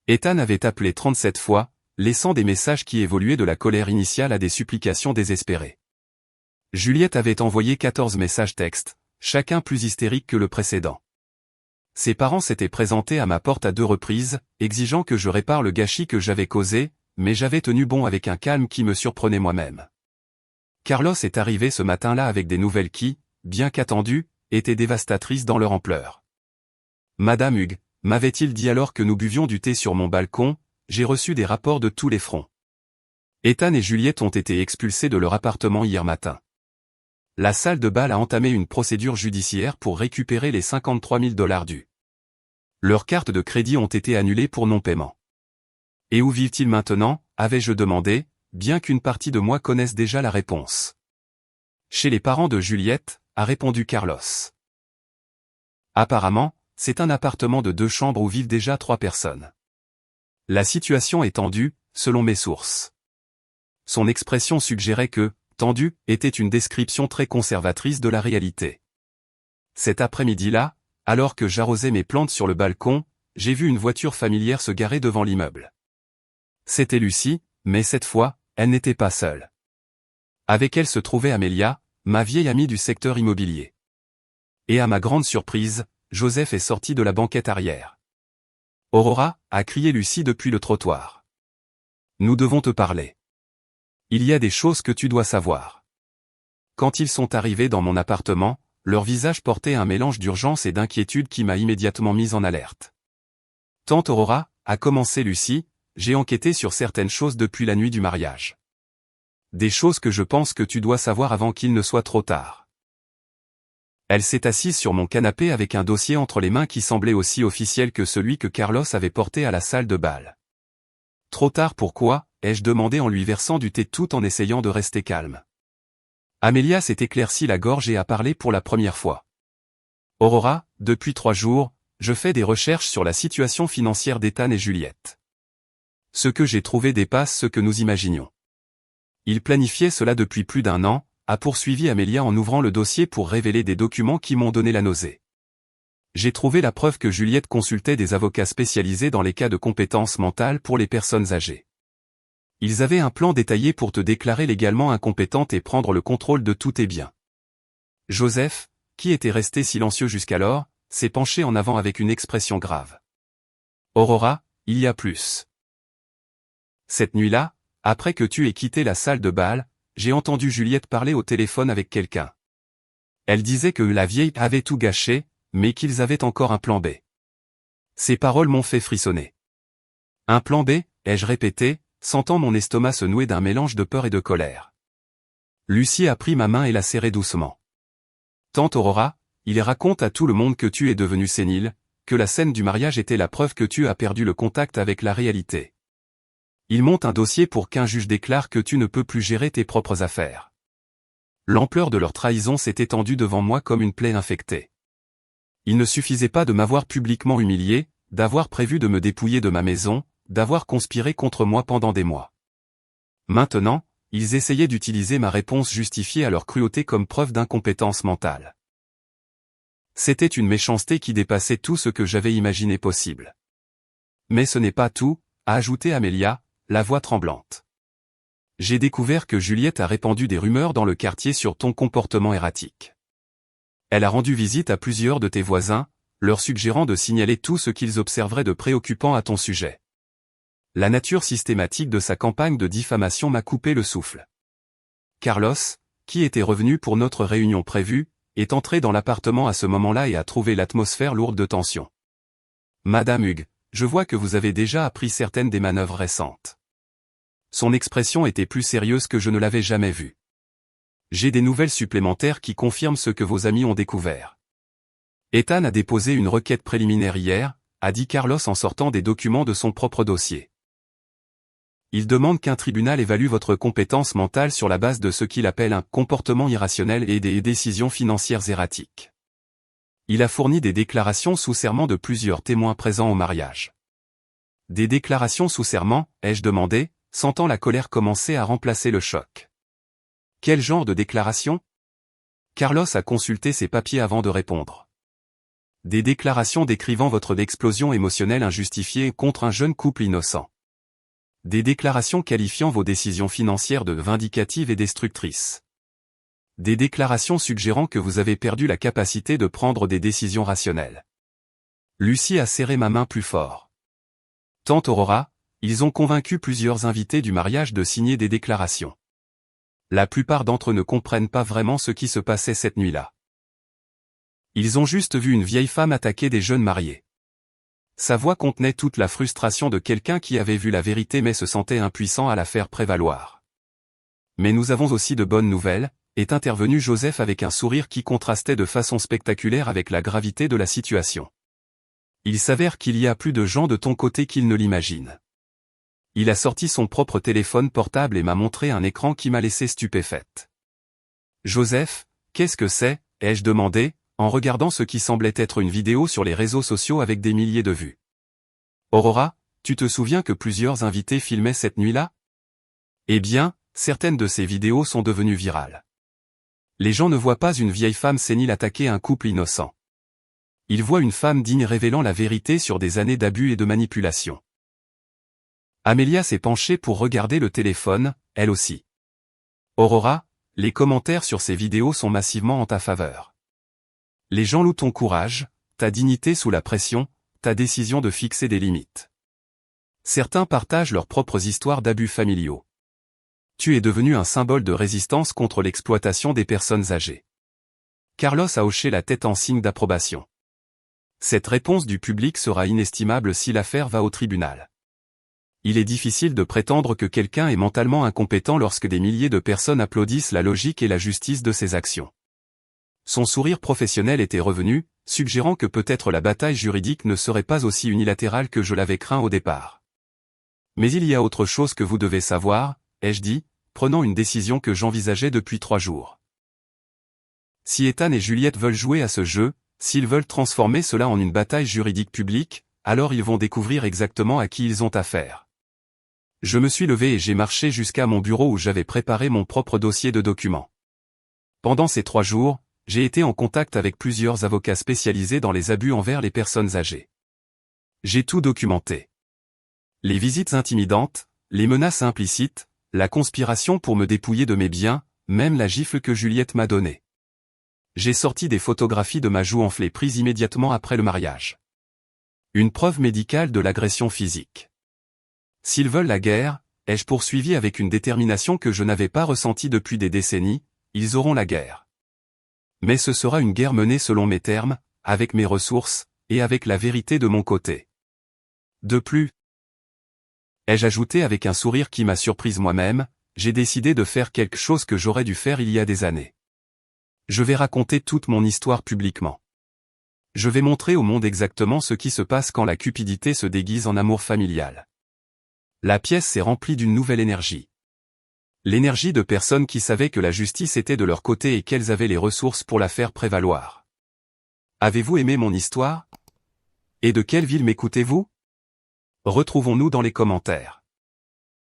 Ethan avait appelé 37 fois, laissant des messages qui évoluaient de la colère initiale à des supplications désespérées. Juliette avait envoyé 14 messages textes, chacun plus hystérique que le précédent. Ses parents s'étaient présentés à ma porte à 2 reprises, exigeant que je répare le gâchis que j'avais causé, mais j'avais tenu bon avec un calme qui me surprenait moi-même. Carlos est arrivé ce matin-là avec des nouvelles qui, bien qu'attendues, étaient dévastatrices dans leur ampleur. Madame Hughes, m'avait-il dit alors que nous buvions du thé sur mon balcon, j'ai reçu des rapports de tous les fronts. Ethan et Juliette ont été expulsés de leur appartement hier matin. La salle de bal a entamé une procédure judiciaire pour récupérer les 53 000 $ dus. Leurs cartes de crédit ont été annulées pour non-paiement. Et où vivent-ils maintenant, avais-je demandé, bien qu'une partie de moi connaisse déjà la réponse. Chez les parents de Juliette, a répondu Carlos. Apparemment, c'est un appartement de 2 chambres où vivent déjà 3 personnes. La situation est tendue, selon mes sources. Son expression suggérait que, tendu, était une description très conservatrice de la réalité. Cet après-midi-là, alors que j'arrosais mes plantes sur le balcon, j'ai vu une voiture familière se garer devant l'immeuble. C'était Lucie, mais cette fois, elle n'était pas seule. Avec elle se trouvait Amélia, ma vieille amie du secteur immobilier. Et à ma grande surprise, Joseph est sorti de la banquette arrière. « Aurora » a crié Lucie depuis le trottoir. « Nous devons te parler. Il y a des choses que tu dois savoir. » Quand ils sont arrivés dans mon appartement, leur visage portait un mélange d'urgence et d'inquiétude qui m'a immédiatement mise en alerte. « Tante Aurora » a commencé Lucie, j'ai enquêté sur certaines choses depuis la nuit du mariage. Des choses que je pense que tu dois savoir avant qu'il ne soit trop tard. Elle s'est assise sur mon canapé avec un dossier entre les mains qui semblait aussi officiel que celui que Carlos avait porté à la salle de bal. Trop tard pourquoi, ai-je demandé en lui versant du thé tout en essayant de rester calme. Amelia s'est éclaircie la gorge et a parlé pour la première fois. Aurora, depuis 3 jours, je fais des recherches sur la situation financière d'Ethan et Juliette. Ce que j'ai trouvé dépasse ce que nous imaginions. Ils planifiaient cela depuis plus d'1 an, a poursuivi Amelia en ouvrant le dossier pour révéler des documents qui m'ont donné la nausée. J'ai trouvé la preuve que Juliette consultait des avocats spécialisés dans les cas de compétences mentales pour les personnes âgées. Ils avaient un plan détaillé pour te déclarer légalement incompétente et prendre le contrôle de tous tes biens. Joseph, qui était resté silencieux jusqu'alors, s'est penché en avant avec une expression grave. Aurora, il y a plus. Cette nuit-là, après que tu aies quitté la salle de bal, j'ai entendu Juliette parler au téléphone avec quelqu'un. Elle disait que la vieille avait tout gâché, mais qu'ils avaient encore un plan B. Ces paroles m'ont fait frissonner. Un plan B, ai-je répété, sentant mon estomac se nouer d'un mélange de peur et de colère. Lucie a pris ma main et l'a serrée doucement. Tante Aurora, il raconte à tout le monde que tu es devenue sénile, que la scène du mariage était la preuve que tu as perdu le contact avec la réalité. Il monte un dossier pour qu'un juge déclare que tu ne peux plus gérer tes propres affaires. L'ampleur de leur trahison s'est étendue devant moi comme une plaie infectée. Il ne suffisait pas de m'avoir publiquement humilié, d'avoir prévu de me dépouiller de ma maison, d'avoir conspiré contre moi pendant des mois. Maintenant, ils essayaient d'utiliser ma réponse justifiée à leur cruauté comme preuve d'incompétence mentale. C'était une méchanceté qui dépassait tout ce que j'avais imaginé possible. Mais ce n'est pas tout, a ajouté Amelia, la voix tremblante. J'ai découvert que Juliette a répandu des rumeurs dans le quartier sur ton comportement erratique. Elle a rendu visite à plusieurs de tes voisins, leur suggérant de signaler tout ce qu'ils observeraient de préoccupant à ton sujet. La nature systématique de sa campagne de diffamation m'a coupé le souffle. Carlos, qui était revenu pour notre réunion prévue, est entré dans l'appartement à ce moment-là et a trouvé l'atmosphère lourde de tension. Madame Hugues, je vois que vous avez déjà appris certaines des manœuvres récentes. Son expression était plus sérieuse que je ne l'avais jamais vue. J'ai des nouvelles supplémentaires qui confirment ce que vos amis ont découvert. Ethan a déposé une requête préliminaire hier, a dit Carlos en sortant des documents de son propre dossier. Il demande qu'un tribunal évalue votre compétence mentale sur la base de ce qu'il appelle un comportement irrationnel et des décisions financières erratiques. Il a fourni des déclarations sous serment de plusieurs témoins présents au mariage. Des déclarations sous serment, ai-je demandé, sentant la colère commencer à remplacer le choc. Quel genre de déclaration ? Carlos a consulté ses papiers avant de répondre. Des déclarations décrivant votre explosion émotionnelle injustifiée contre un jeune couple innocent. Des déclarations qualifiant vos décisions financières de vindicatives et destructrices. Des déclarations suggérant que vous avez perdu la capacité de prendre des décisions rationnelles. Lucie a serré ma main plus fort. Tante Aurora, ils ont convaincu plusieurs invités du mariage de signer des déclarations. La plupart d'entre eux ne comprennent pas vraiment ce qui se passait cette nuit-là. Ils ont juste vu une vieille femme attaquer des jeunes mariés. Sa voix contenait toute la frustration de quelqu'un qui avait vu la vérité mais se sentait impuissant à la faire prévaloir. Mais nous avons aussi de bonnes nouvelles, est intervenu Joseph avec un sourire qui contrastait de façon spectaculaire avec la gravité de la situation. Il s'avère qu'il y a plus de gens de ton côté qu'ils ne l'imaginent. Il a sorti son propre téléphone portable et m'a montré un écran qui m'a laissé stupéfaite. Joseph, qu'est-ce que c'est ? Ai-je demandé, en regardant ce qui semblait être une vidéo sur les réseaux sociaux avec des milliers de vues. Aurora, tu te souviens que plusieurs invités filmaient cette nuit-là ? Eh bien, certaines de ces vidéos sont devenues virales. Les gens ne voient pas une vieille femme sénile attaquer un couple innocent. Ils voient une femme digne révélant la vérité sur des années d'abus et de manipulation. Amelia s'est penchée pour regarder le téléphone, elle aussi. Aurora, les commentaires sur ces vidéos sont massivement en ta faveur. Les gens louent ton courage, ta dignité sous la pression, ta décision de fixer des limites. Certains partagent leurs propres histoires d'abus familiaux. Tu es devenu un symbole de résistance contre l'exploitation des personnes âgées. Carlos a hoché la tête en signe d'approbation. Cette réponse du public sera inestimable si l'affaire va au tribunal. Il est difficile de prétendre que quelqu'un est mentalement incompétent lorsque des milliers de personnes applaudissent la logique et la justice de ses actions. Son sourire professionnel était revenu, suggérant que peut-être la bataille juridique ne serait pas aussi unilatérale que je l'avais craint au départ. Mais il y a autre chose que vous devez savoir, ai-je dit, prenant une décision que j'envisageais depuis 3 jours. Si Ethan et Juliette veulent jouer à ce jeu, s'ils veulent transformer cela en une bataille juridique publique, alors ils vont découvrir exactement à qui ils ont affaire. Je me suis levé et j'ai marché jusqu'à mon bureau où j'avais préparé mon propre dossier de documents. Pendant ces 3 jours, j'ai été en contact avec plusieurs avocats spécialisés dans les abus envers les personnes âgées. J'ai tout documenté. Les visites intimidantes, les menaces implicites, la conspiration pour me dépouiller de mes biens, même la gifle que Juliette m'a donnée. J'ai sorti des photographies de ma joue enflée prise immédiatement après le mariage. Une preuve médicale de l'agression physique. S'ils veulent la guerre, ai-je poursuivi avec une détermination que je n'avais pas ressentie depuis des décennies, ils auront la guerre. Mais ce sera une guerre menée selon mes termes, avec mes ressources, et avec la vérité de mon côté. De plus, ai-je ajouté avec un sourire qui m'a surprise moi-même, j'ai décidé de faire quelque chose que j'aurais dû faire il y a des années. Je vais raconter toute mon histoire publiquement. Je vais montrer au monde exactement ce qui se passe quand la cupidité se déguise en amour familial. La pièce s'est remplie d'une nouvelle énergie. L'énergie de personnes qui savaient que la justice était de leur côté et qu'elles avaient les ressources pour la faire prévaloir. Avez-vous aimé mon histoire? Et de quelle ville m'écoutez-vous? Retrouvons-nous dans les commentaires.